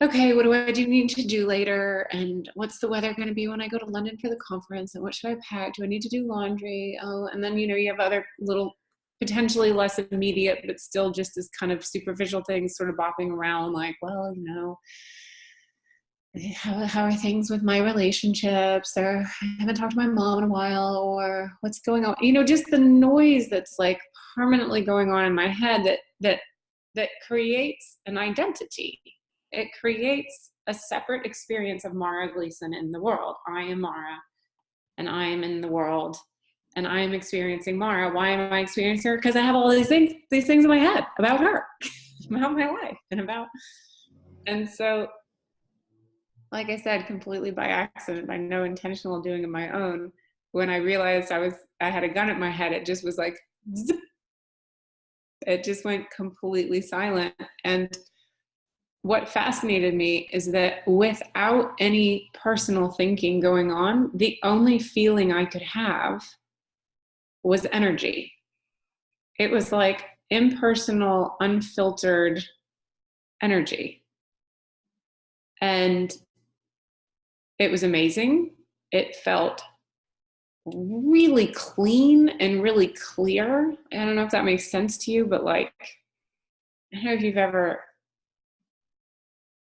okay, what do I need to do later? And what's the weather going to be when I go to London for the conference? And what should I pack? Do I need to do laundry? Oh, and then, you have other little, potentially less immediate, but still just as kind of superficial things sort of bopping around, like, well, how are things with my relationships? Or I haven't talked to my mom in a while, or what's going on? Just the noise that's like permanently going on in my head that creates an identity. It creates a separate experience of Mara Gleason in the world. I am Mara, and I am in the world, and I am experiencing Mara. Why am I experiencing her? Because I have all these things in my head about her, about my life, and so, like I said, completely by accident, by no intentional doing of my own, when I realized I had a gun at my head, it just was like, zip. It just went completely silent. And what fascinated me is that without any personal thinking going on, the only feeling I could have was energy. It was like impersonal, unfiltered energy. And it was amazing. It felt really clean and really clear. I don't know if that makes sense to you, but like, I don't know if you've ever,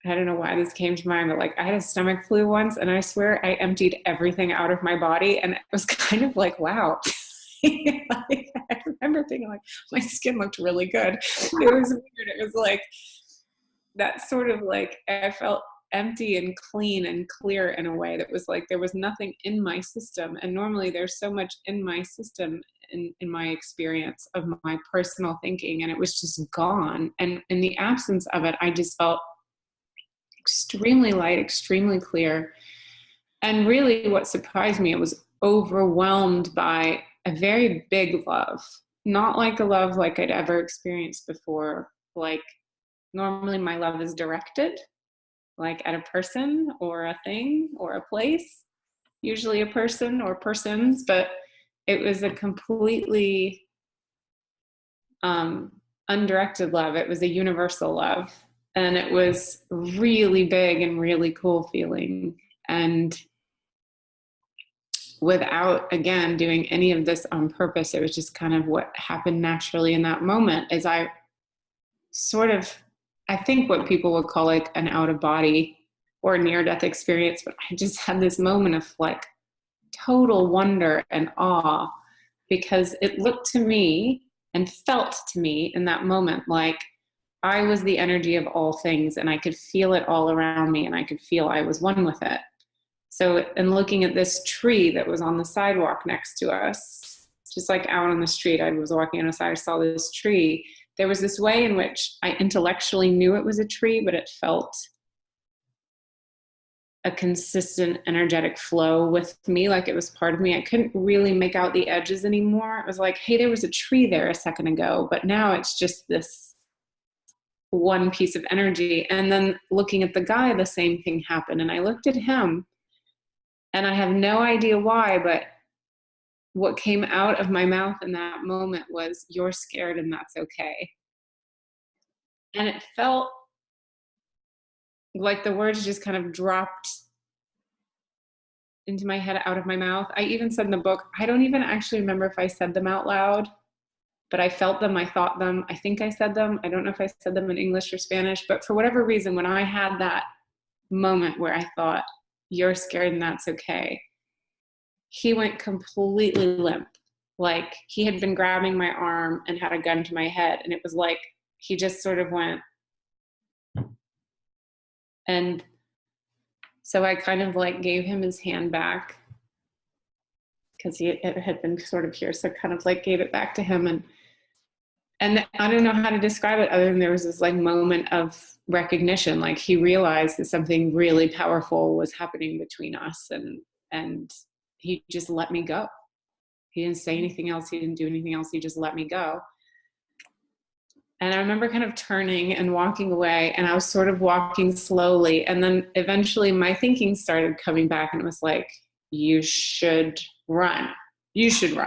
I don't know why this came to mind, but like, I had a stomach flu once, and I swear I emptied everything out of my body, and it was kind of like, wow. Like, I remember thinking like, my skin looked really good. It was weird. It was like that sort of like, I felt empty and clean and clear in a way that was like there was nothing in my system. And normally there's so much in my system in my experience of my personal thinking, and it was just gone. And in the absence of it, I just felt extremely light, extremely clear. And really what surprised me, it was overwhelmed by a very big love, not like a love like I'd ever experienced before. Like, normally my love is directed, like at a person or a thing or a place, usually a person or persons, but it was a completely undirected love. It was a universal love, and it was really big and really cool feeling. And without, again, doing any of this on purpose, it was just kind of what happened naturally in that moment, as I sort of, I think what people would call like an out of body or near-death experience, but I just had this moment of like total wonder and awe, because it looked to me and felt to me in that moment like I was the energy of all things, and I could feel it all around me, and I could feel I was one with it. So, in looking at this tree that was on the sidewalk next to us, just like out on the street, I was walking on the side, I saw this tree. There was this way in which I intellectually knew it was a tree, but it felt a consistent energetic flow with me, like it was part of me. I couldn't really make out the edges anymore. It was like, hey, there was a tree there a second ago, but now it's just this one piece of energy. And then looking at the guy, the same thing happened. And I looked at him, And I have no idea why, but what came out of my mouth in that moment was, "You're scared and that's okay." And it felt like the words just kind of dropped into my head out of my mouth. I even said in the book, I don't even actually remember if I said them out loud, but I felt them, I thought them, I think I said them. I don't know if I said them in English or Spanish, but for whatever reason, when I had that moment where I thought, "You're scared and that's okay," he went completely limp. Like he had been grabbing my arm and had a gun to my head. And it was like, he just sort of went. And so I kind of like gave him his hand back because it had been sort of here. So kind of like gave it back to him. And I don't know how to describe it other than there was this like moment of recognition. Like he realized that something really powerful was happening between us, and he just let me go. He didn't say anything else. He didn't do anything else. He just let me go. And I remember kind of turning and walking away, and I was sort of walking slowly. And then eventually my thinking started coming back, and it was like, "You should run. You should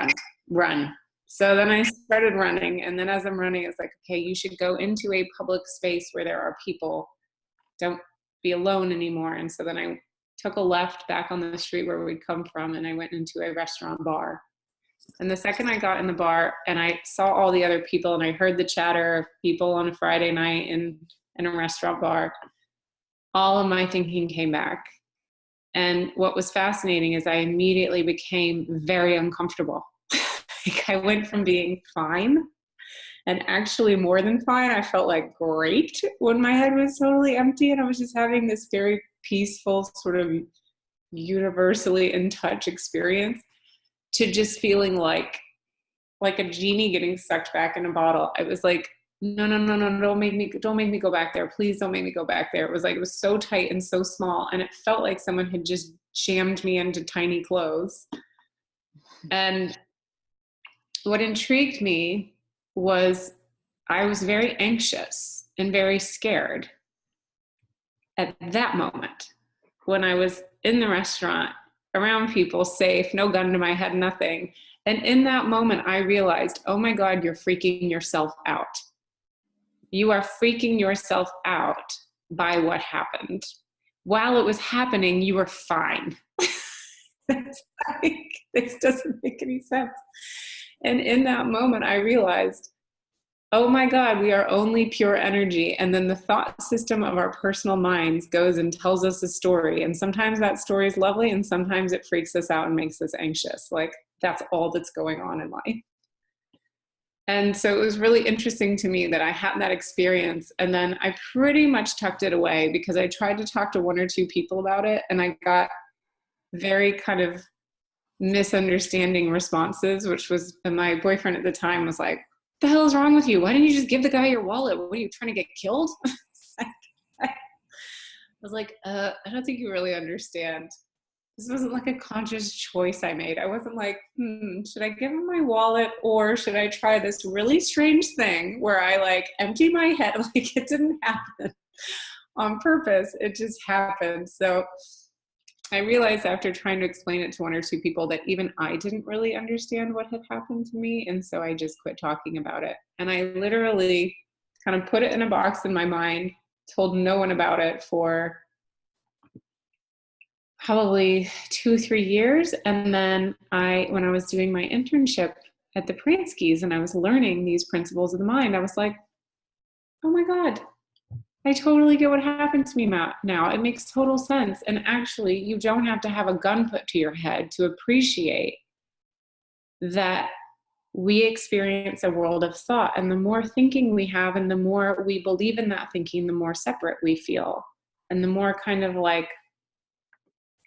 run." So then I started running. And then as I'm running, it's like, okay, you should go into a public space where there are people. Don't be alone anymore. And so then I took a left back on the street where we'd come from, and I went into a restaurant bar. And the second I got in the bar and I saw all the other people and I heard the chatter of people on a Friday night in a restaurant bar, all of my thinking came back. And what was fascinating is I immediately became very uncomfortable. Like I went from being fine, and actually more than fine. I felt like great when my head was totally empty and I was just having this very peaceful, sort of universally in touch experience, to just feeling like a genie getting sucked back in a bottle. I was like, no, don't make me go back there. Please don't make me go back there. It was so tight and so small. And it felt like someone had just jammed me into tiny clothes. And what intrigued me was I was very anxious and very scared at that moment when I was in the restaurant around people, safe, no gun to my head, nothing. And in that moment, I realized, oh my God, you're freaking yourself out. You are freaking yourself out by what happened. While it was happening, you were fine. This doesn't make any sense. And in that moment, I realized, oh my God, we are only pure energy. And then the thought system of our personal minds goes and tells us a story. And sometimes that story is lovely, and sometimes it freaks us out and makes us anxious. Like that's all that's going on in life. And so it was really interesting to me that I had that experience. And then I pretty much tucked it away because I tried to talk to one or two people about it. And I got very kind of misunderstanding responses, which was, and my boyfriend at the time was like, "The hell is wrong with you? Why didn't you just give the guy your wallet? What are you trying to get killed?" I was like, I don't think you really understand. This wasn't like a conscious choice I made. I wasn't like, should I give him my wallet or should I try this really strange thing where I like empty my head? Like it didn't happen on purpose. It just happened. So I realized after trying to explain it to one or two people that even I didn't really understand what had happened to me. And so I just quit talking about it. And I literally kind of put it in a box in my mind, told no one about it for probably 2-3 years. And then when I was doing my internship at the Pransky's and I was learning these principles of the mind, I was like, oh my God, I totally get what happened to me now. It makes total sense. And actually, you don't have to have a gun put to your head to appreciate that we experience a world of thought. And the more thinking we have and the more we believe in that thinking, the more separate we feel. And the more kind of like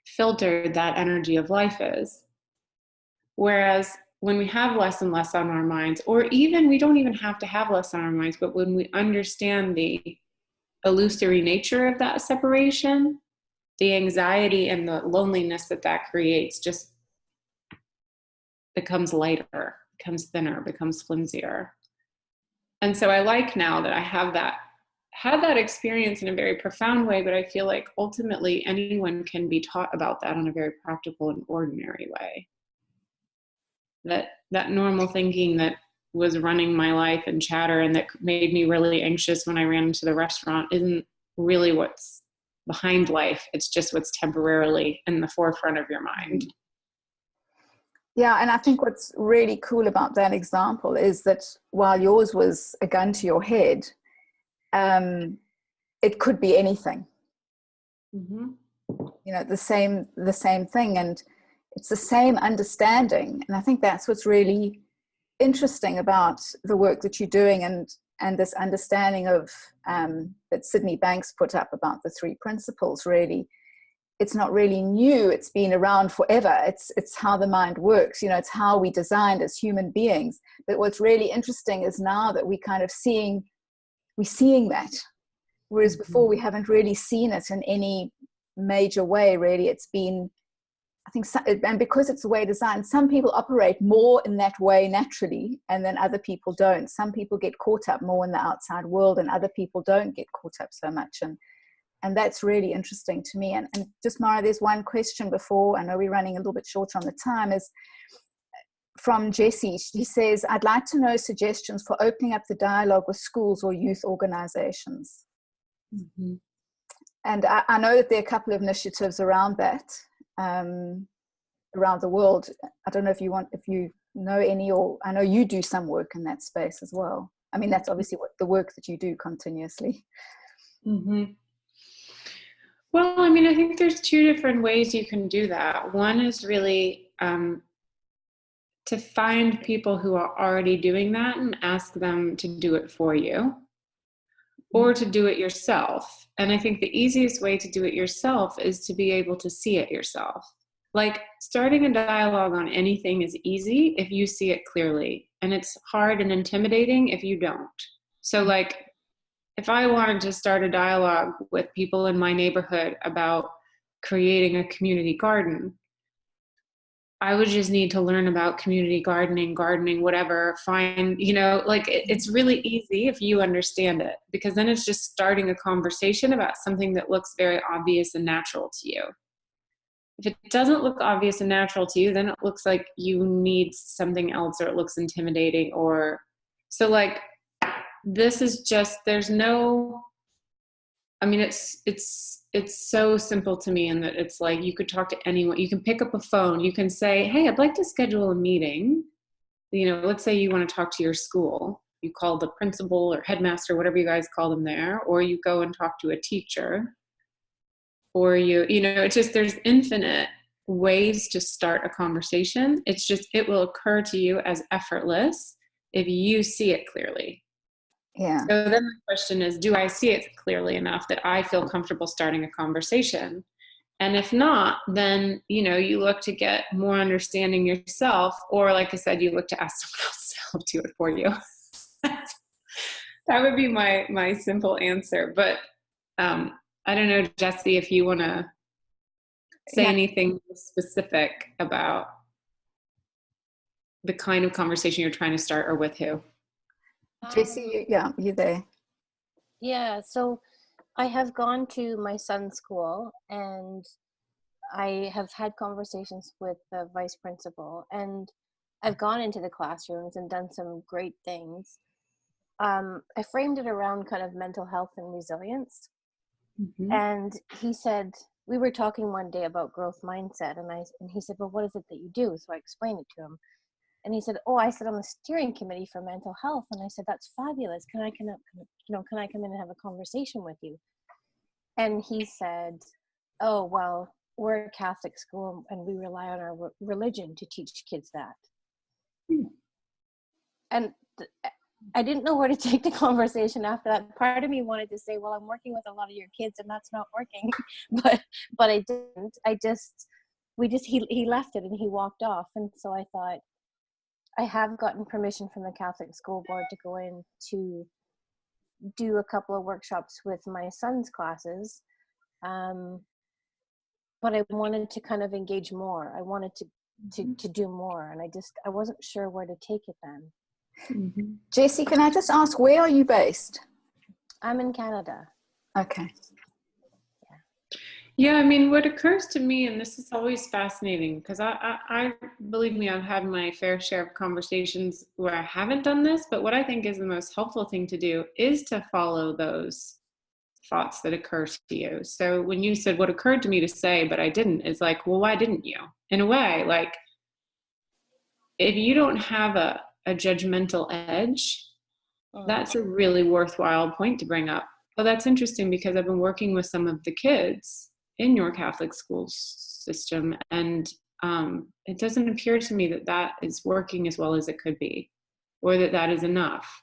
filtered that energy of life is. Whereas when we have less and less on our minds, or even we don't even have to have less on our minds, but when we understand the illusory nature of that separation, the anxiety and the loneliness that creates just becomes lighter, becomes thinner, becomes flimsier. And so I like now that I have had that experience in a very profound way, but I feel like ultimately anyone can be taught about that in a very practical and ordinary way. That normal thinking that was running my life and chatter and that made me really anxious when I ran into the restaurant isn't really what's behind life. It's just what's temporarily in the forefront of your mind. Yeah, and I think what's really cool about that example is that while yours was a gun to your head, it could be anything. Mm-hmm. You know, the same thing, and it's the same understanding. And I think that's what's really interesting about the work that you're doing, and this understanding of that Sydney Banks put up about the 3 principles. Really, it's not really new. It's been around forever. It's how the mind works. You know, it's how we designed as human beings. But what's really interesting is now that we're kind of seeing that, whereas before we haven't really seen it in any major way. Really, it's been, I think, and because it's the way designed, some people operate more in that way naturally, and then other people don't. Some people get caught up more in the outside world, and other people don't get caught up so much. And that's really interesting to me. And just, Mara, there's one question before, I know we're running a little bit short on the time, is from Jessie. She says, I'd like to know suggestions for opening up the dialogue with schools or youth organizations. Mm-hmm. And I know that there are a couple of initiatives around that, around the world. I don't know if you know any, or I know you do some work in that space as well. I mean, that's obviously the work that you do continuously. Mm-hmm. Well, I mean, I think there's 2 different ways you can do that. One is really to find people who are already doing that and ask them to do it for you, or to do it yourself. And I think the easiest way to do it yourself is to be able to see it yourself. Like, starting a dialogue on anything is easy if you see it clearly, and it's hard and intimidating if you don't. So, like, if I wanted to start a dialogue with people in my neighborhood about creating a community garden, I would just need to learn about community gardening, whatever, it's really easy if you understand it, because then it's just starting a conversation about something that looks very obvious and natural to you. If it doesn't look obvious and natural to you, then it looks like you need something else, or it looks intimidating, so like, this is just, there's no, I mean, it's so simple to me in that it's like, you could talk to anyone. You can pick up a phone. You can say, hey, I'd like to schedule a meeting. You know, let's say you want to talk to your school. You call the principal or headmaster, whatever you guys call them there, or you go and talk to a teacher, or it's just, there's infinite ways to start a conversation. It's just, it will occur to you as effortless if you see it clearly. Yeah. So then the question is, do I see it clearly enough that I feel comfortable starting a conversation? And if not, then, you look to get more understanding yourself, or like I said, you look to ask someone else to help do it for you. That would be my simple answer. But I don't know, Jessie, if you want to say anything specific about the kind of conversation you're trying to start, or with who. Jessie, you there? Yeah, so I have gone to my son's school, and I have had conversations with the vice principal, and I've gone into the classrooms and done some great things. I framed it around kind of mental health and resilience. Mm-hmm. And he said, we were talking one day about growth mindset, and he said, well, what is it that you do? So I explained it to him. And he said, I sit on the steering committee for mental health. And I said, that's fabulous. Can I come in and have a conversation with you? And he said, oh, well, we're a Catholic school and we rely on our religion to teach kids that. And I didn't know where to take the conversation after that. Part of me wanted to say, well, I'm working with a lot of your kids and that's not working. but I didn't. He left it and he walked off. And so I thought, I have gotten permission from the Catholic School Board to go in to do a couple of workshops with my son's classes. But I wanted to kind of engage more. I wanted to do more. And I wasn't sure where to take it then. Mm-hmm. Jessie, can I just ask, where are you based? I'm in Canada. Okay. Yeah, I mean, what occurs to me, and this is always fascinating, because I believe me, I've had my fair share of conversations where I haven't done this, but what I think is the most helpful thing to do is to follow those thoughts that occur to you. So when you said what occurred to me to say, but I didn't, is like, well, why didn't you? In a way, like, if you don't have a judgmental edge, that's a really worthwhile point to bring up. Well, that's interesting because I've been working with some of the kids in your Catholic school system, and it doesn't appear to me that that is working as well as it could be, or that that is enough.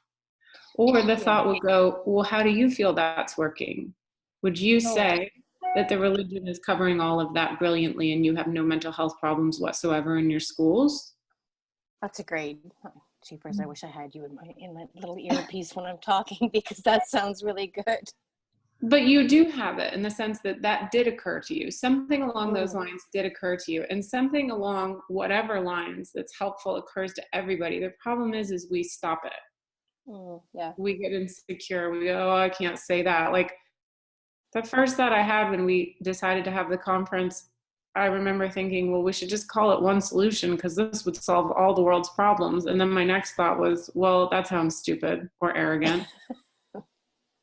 Or the thought would go, well, how do you feel that's working? Would you say that the religion is covering all of that brilliantly and you have no mental health problems whatsoever in your schools? That's a great. Jeepers, I wish I had you in my little earpiece when I'm talking, because that sounds really good. But you do have it in the sense that that did occur to you. Something along those lines did occur to you, and something along whatever lines that's helpful occurs to everybody. The problem is we stop it. Yeah. We get insecure. We go, oh, I can't say that. Like the first thought I had when we decided to have the conference, I remember thinking, well, we should just call it One Solution because this would solve all the world's problems. And then my next thought was, well, that sounds stupid or arrogant.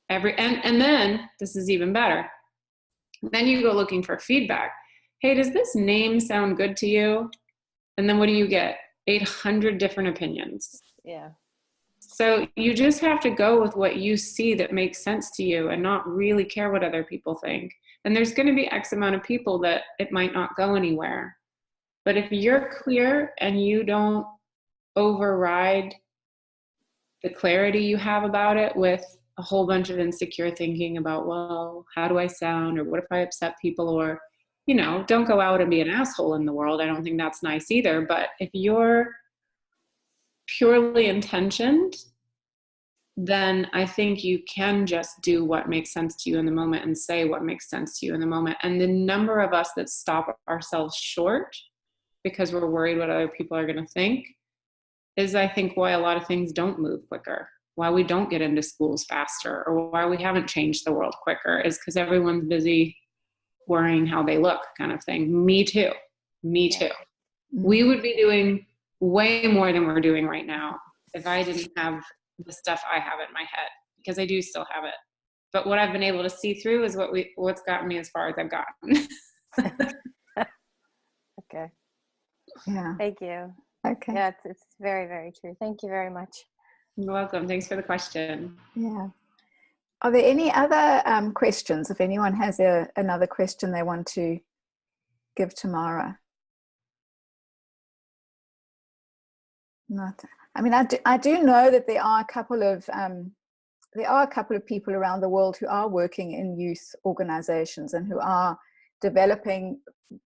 And then this is even better. Then you go looking for feedback. Hey, does this name sound good to you? And then what do you get? 800 different opinions. Yeah. So you just have to go with what you see that makes sense to you and not really care what other people think. And there's going to be X amount of people that it might not go anywhere. But if you're clear and you don't override the clarity you have about it with a whole bunch of insecure thinking about, well, how do I sound? Or what if I upset people? Or, you know, don't go out and be an asshole in the world. I don't think that's nice either. But if you're purely intentioned, then I think you can just do what makes sense to you in the moment and say what makes sense to you in the moment. And the number of us that stop ourselves short because we're worried what other people are going to think is, I think, why a lot of things don't move quicker, why we don't get into schools faster, or why we haven't changed the world quicker, is because everyone's busy worrying how they look, kind of thing. Me too. We would be doing way more than we're doing right now if I didn't have the stuff I have in my head, because I do still have it. But what I've been able to see through is what's gotten me as far as I've gotten. Okay. Yeah. Thank you. Okay. Yeah, it's very, very true. Thank you very much. You're welcome. Thanks for the question. Yeah. Are there any other questions? If anyone has another question they want to give to Mara. Not. I mean, I do know that there are a couple of people around the world who are working in youth organizations and who are developing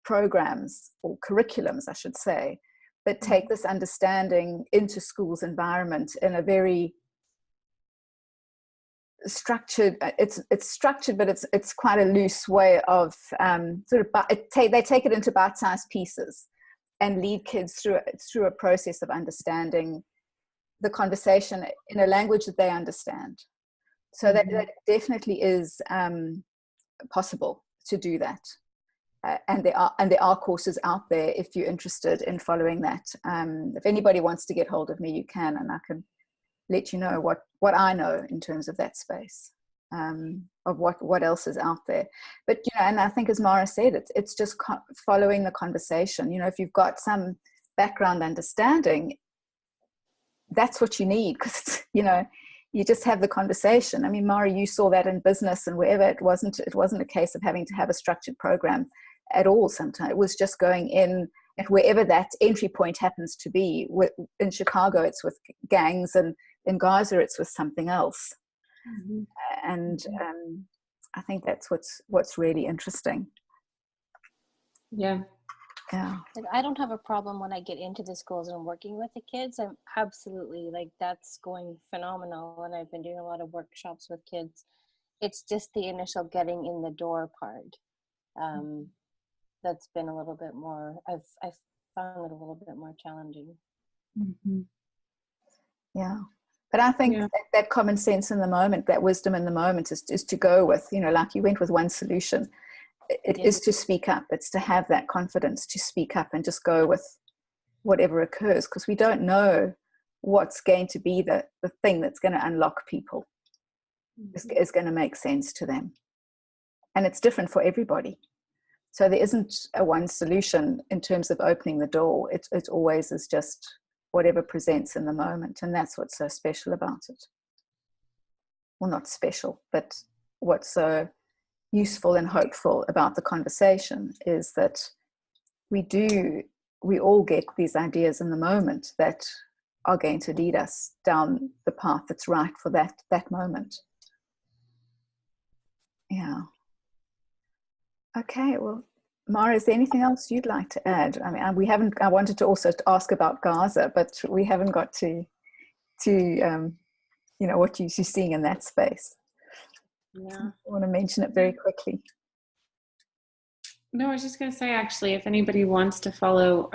programs or curriculums, I should say, that take this understanding into schools environment in a very structured. It's structured, but it's quite a loose way of they take it into bite-sized pieces and lead kids through a process of understanding the conversation in a language that they understand. So that definitely is possible to do that. And there are courses out there if you're interested in following that. If anybody wants to get hold of me, you can, and I can let you know what I know in terms of that space, of what else is out there. But and I think, as Mara said, it's just following the conversation. If you've got some background understanding, that's what you need, because you just have the conversation. I mean, Mara, you saw that in business and wherever. It wasn't a case of having to have a structured program at all. Sometimes it was just going in at wherever that entry point happens to be. In Chicago, it's with gangs, and in Gaza, it's with something else. And I think that's what's really interesting. Yeah. I don't have a problem when I get into the schools and working with the kids. I'm absolutely that's going phenomenal, and I've been doing a lot of workshops with kids. It's just the initial getting in the door part that's been a little bit more. I've found it a little bit more challenging. Yeah. But I think that common sense in the moment, that wisdom in the moment is to go with, like you went with one solution. It is to speak up. It's to have that confidence to speak up and just go with whatever occurs, because we don't know what's going to be the thing that's going to unlock people, is going to make sense to them. And it's different for everybody. So there isn't a one solution in terms of opening the door. It always is just whatever presents in the moment. And that's what's so special about it. Well, not special, but what's so useful and hopeful about the conversation is that we all get these ideas in the moment that are going to lead us down the path that's right for that moment. Yeah. Okay, well, Mara, is there anything else you'd like to add? I mean, I wanted to also ask about Gaza, but we haven't got to what you're seeing in that space. Yeah. I want to mention it very quickly. No, I was just going to say, actually, if anybody wants to follow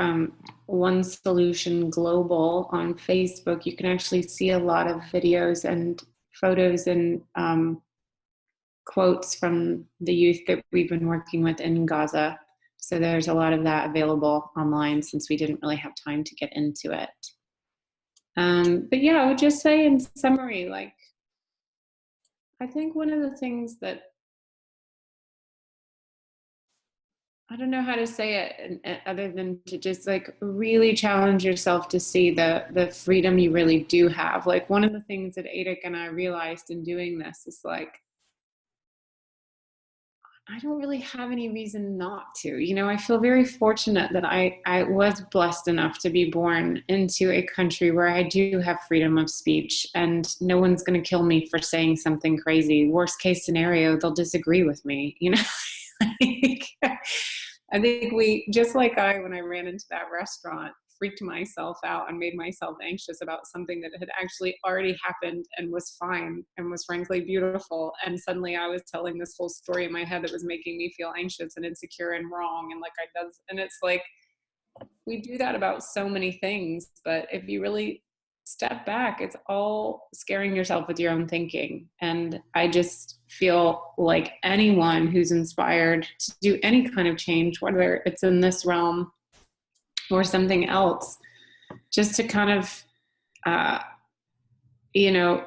One Solution Global on Facebook, you can actually see a lot of videos and photos and quotes from the youth that we've been working with in Gaza. So there's a lot of that available online, since we didn't really have time to get into it. But yeah, I would just say in summary, like, I think one of the things that, I don't know how to say it other than to just like really challenge yourself to see the freedom you really do have. Like, one of the things that Adik and I realized in doing this is like, I don't really have any reason not to. I feel very fortunate that I was blessed enough to be born into a country where I do have freedom of speech, and no one's going to kill me for saying something crazy. Worst case scenario, they'll disagree with me, I think just like when I ran into that restaurant, freaked myself out and made myself anxious about something that had actually already happened and was fine and was frankly beautiful. And suddenly I was telling this whole story in my head that was making me feel anxious and insecure and wrong. And it's like, we do that about so many things, but if you really step back, it's all scaring yourself with your own thinking. And I just feel like anyone who's inspired to do any kind of change, whether it's in this realm or something else, just to kind of,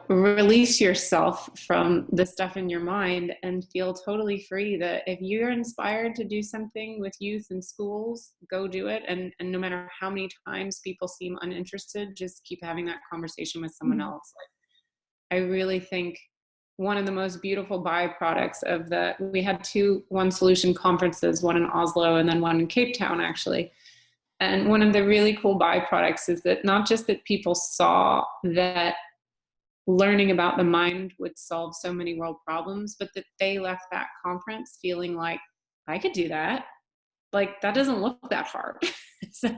release yourself from the stuff in your mind and feel totally free. That if you're inspired to do something with youth in schools, go do it. And no matter how many times people seem uninterested, just keep having that conversation with someone else. Like, I really think one of the most beautiful byproducts of we had 2 One Solution conferences, one in Oslo and then one in Cape Town, actually. And one of the really cool byproducts is that not just that people saw that learning about the mind would solve so many world problems, but that they left that conference feeling like, I could do that. Like, that doesn't look that hard. So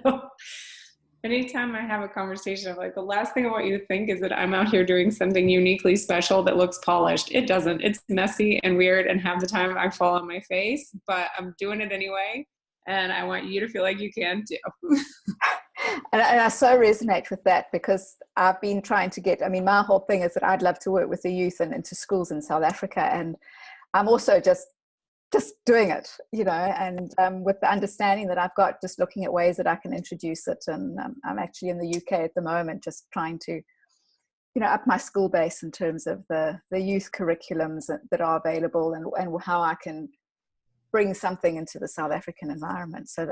anytime I have a conversation of like, the last thing I want you to think is that I'm out here doing something uniquely special that looks polished. It doesn't. It's messy and weird, and half the time I fall on my face, but I'm doing it anyway. And I want you to feel like you can too. And I so resonate with that, because I've been trying to my whole thing is that I'd love to work with the youth and into schools in South Africa. And I'm also just doing it, and with the understanding that I've got, just looking at ways that I can introduce it. And I'm actually in the UK at the moment, just trying to, up my school base in terms of the youth curriculums that are available, and how I can bring something into the South African environment. So,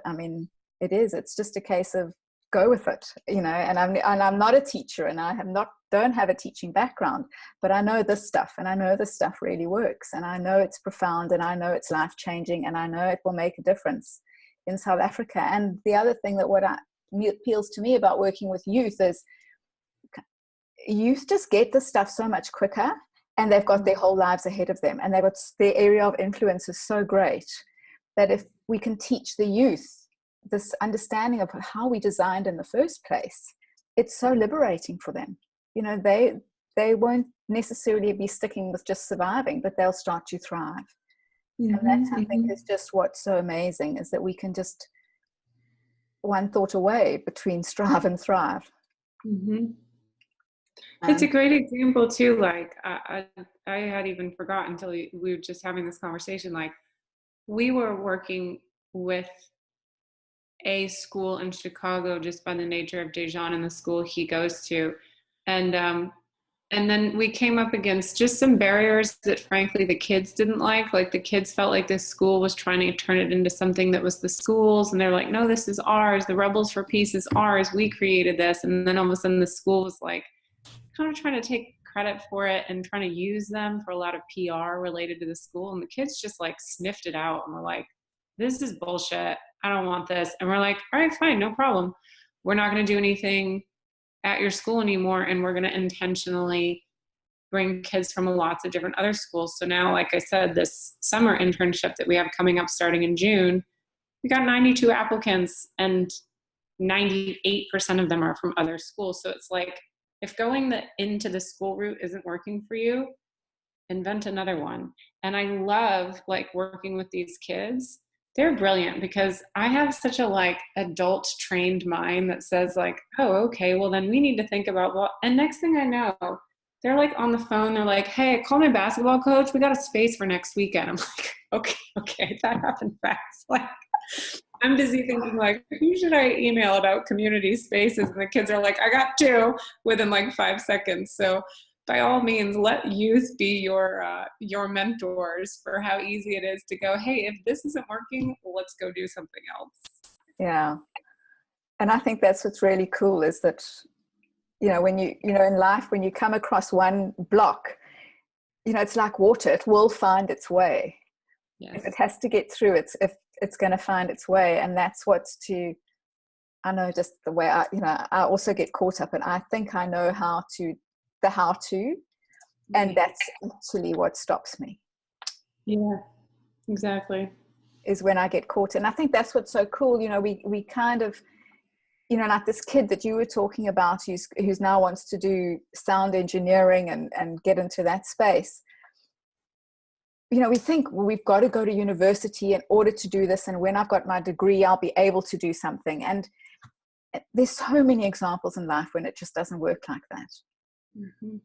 it's just a case of go with it, and I'm not a teacher, and I don't have a teaching background, but I know this stuff, and I know this stuff really works, and I know it's profound, and I know it's life-changing, and I know it will make a difference in South Africa. And the other thing that appeals to me about working with youth is youth just get this stuff so much quicker, and they've got their whole lives ahead of them, and their area of influence is so great that if we can teach the youth this understanding of how we designed in the first place, it's so liberating for them. They won't necessarily be sticking with just surviving, but they'll start to thrive. And that, I think, is just what's so amazing, is that we can just one thought away between strive and thrive. It's a great example too. Like I had even forgotten until we were just having this conversation. Like we were working with a school in Chicago just by the nature of Dejan and the school he goes to, and then we came up against just some barriers that frankly the kids didn't like. Like the kids felt like this school was trying to turn it into something that was the school's. And they're like, no, this is ours. The Rebels for Peace is ours. We created this. And then all of a sudden the school was like kind of trying to take credit for it and trying to use them for a lot of PR related to the school. And the kids just like sniffed it out and were like, this is bullshit. I don't want this. And we're like, all right, fine, no problem. We're not going to do anything at your school anymore, and we're going to intentionally bring kids from lots of different other schools. So now, like I said, this summer internship that we have coming up starting in June, we got 92 applicants and 98% of them are from other schools. So it's like, if going into the school route isn't working for you, invent another one. And I love like working with these kids. They're brilliant because I have such a like adult trained mind that says like, oh, okay, well then we need to think about what, and next thing I know, they're like on the phone. They're like, hey, call my basketball coach. We got a space for next weekend. I'm like, okay, that happened fast. Like I'm busy thinking like, who should I email about community spaces? And the kids are like, I got 2 within like 5 seconds. So by all means, let youth be your mentors for how easy it is to go, hey, if this isn't working, let's go do something else. Yeah. And I think that's what's really cool is that, when in life, when you come across one block, it's like water, it will find its way. Yes. If it has to get through, it's going to find its way. And that's I know just the way I also get caught up and I think I know how to, and that's actually what stops me. Yeah, exactly. Is when I get caught. And I think that's what's so cool. We kind of, like this kid that you were talking about who's now wants to do sound engineering and get into that space. We think we've got to go to university in order to do this. And when I've got my degree, I'll be able to do something. And there's so many examples in life when it just doesn't work like that. Mm-hmm.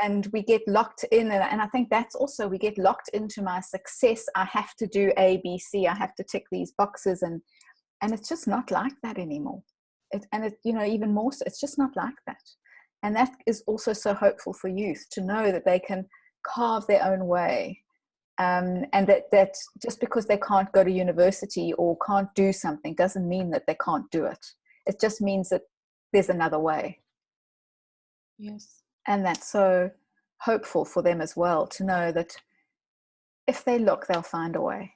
And we get locked in. And I think that's also, we get locked into my success. I have to do A, B, C. I have to tick these boxes. And it's just not like that anymore. Even more so, it's just not like that. And that is also so hopeful for youth to know that they can carve their own way. And that just because they can't go to university or can't do something doesn't mean that they can't do it. It just means that there's another way. Yes. And that's so hopeful for them as well to know that if they look, they'll find a way.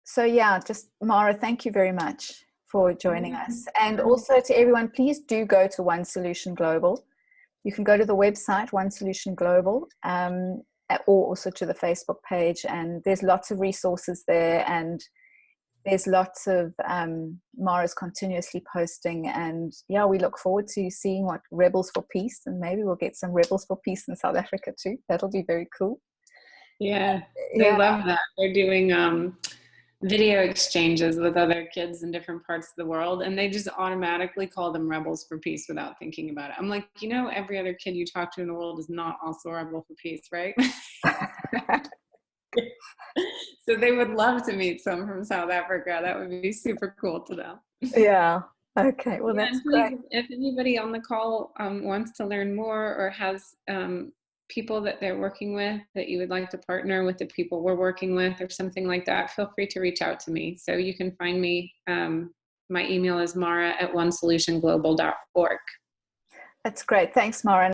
So yeah, just Mara, thank you very much for joining us. And also to everyone, please do go to One Solution Global. You can go to the website, One Solution Global, or also to the Facebook page. And there's lots of resources there. And there's lots of, Mara's continuously posting. And yeah, we look forward to seeing what Rebels for Peace, and maybe we'll get some Rebels for Peace in South Africa too. That'll be very cool. Yeah, they love that. They're doing video exchanges with other kids in different parts of the world, and they just automatically call them Rebels for Peace without thinking about it. I'm like, every other kid you talk to in the world is not also a rebel for peace, right? So they would love to meet some from South Africa. That would be super cool to them. Yeah. Okay. Well, that's great. If anybody on the call wants to learn more or has people that they're working with that you would like to partner with the people we're working with or something like that, feel free to reach out to me. So you can find me. My email is mara@onesolutionglobal.org. That's great. Thanks, Mara.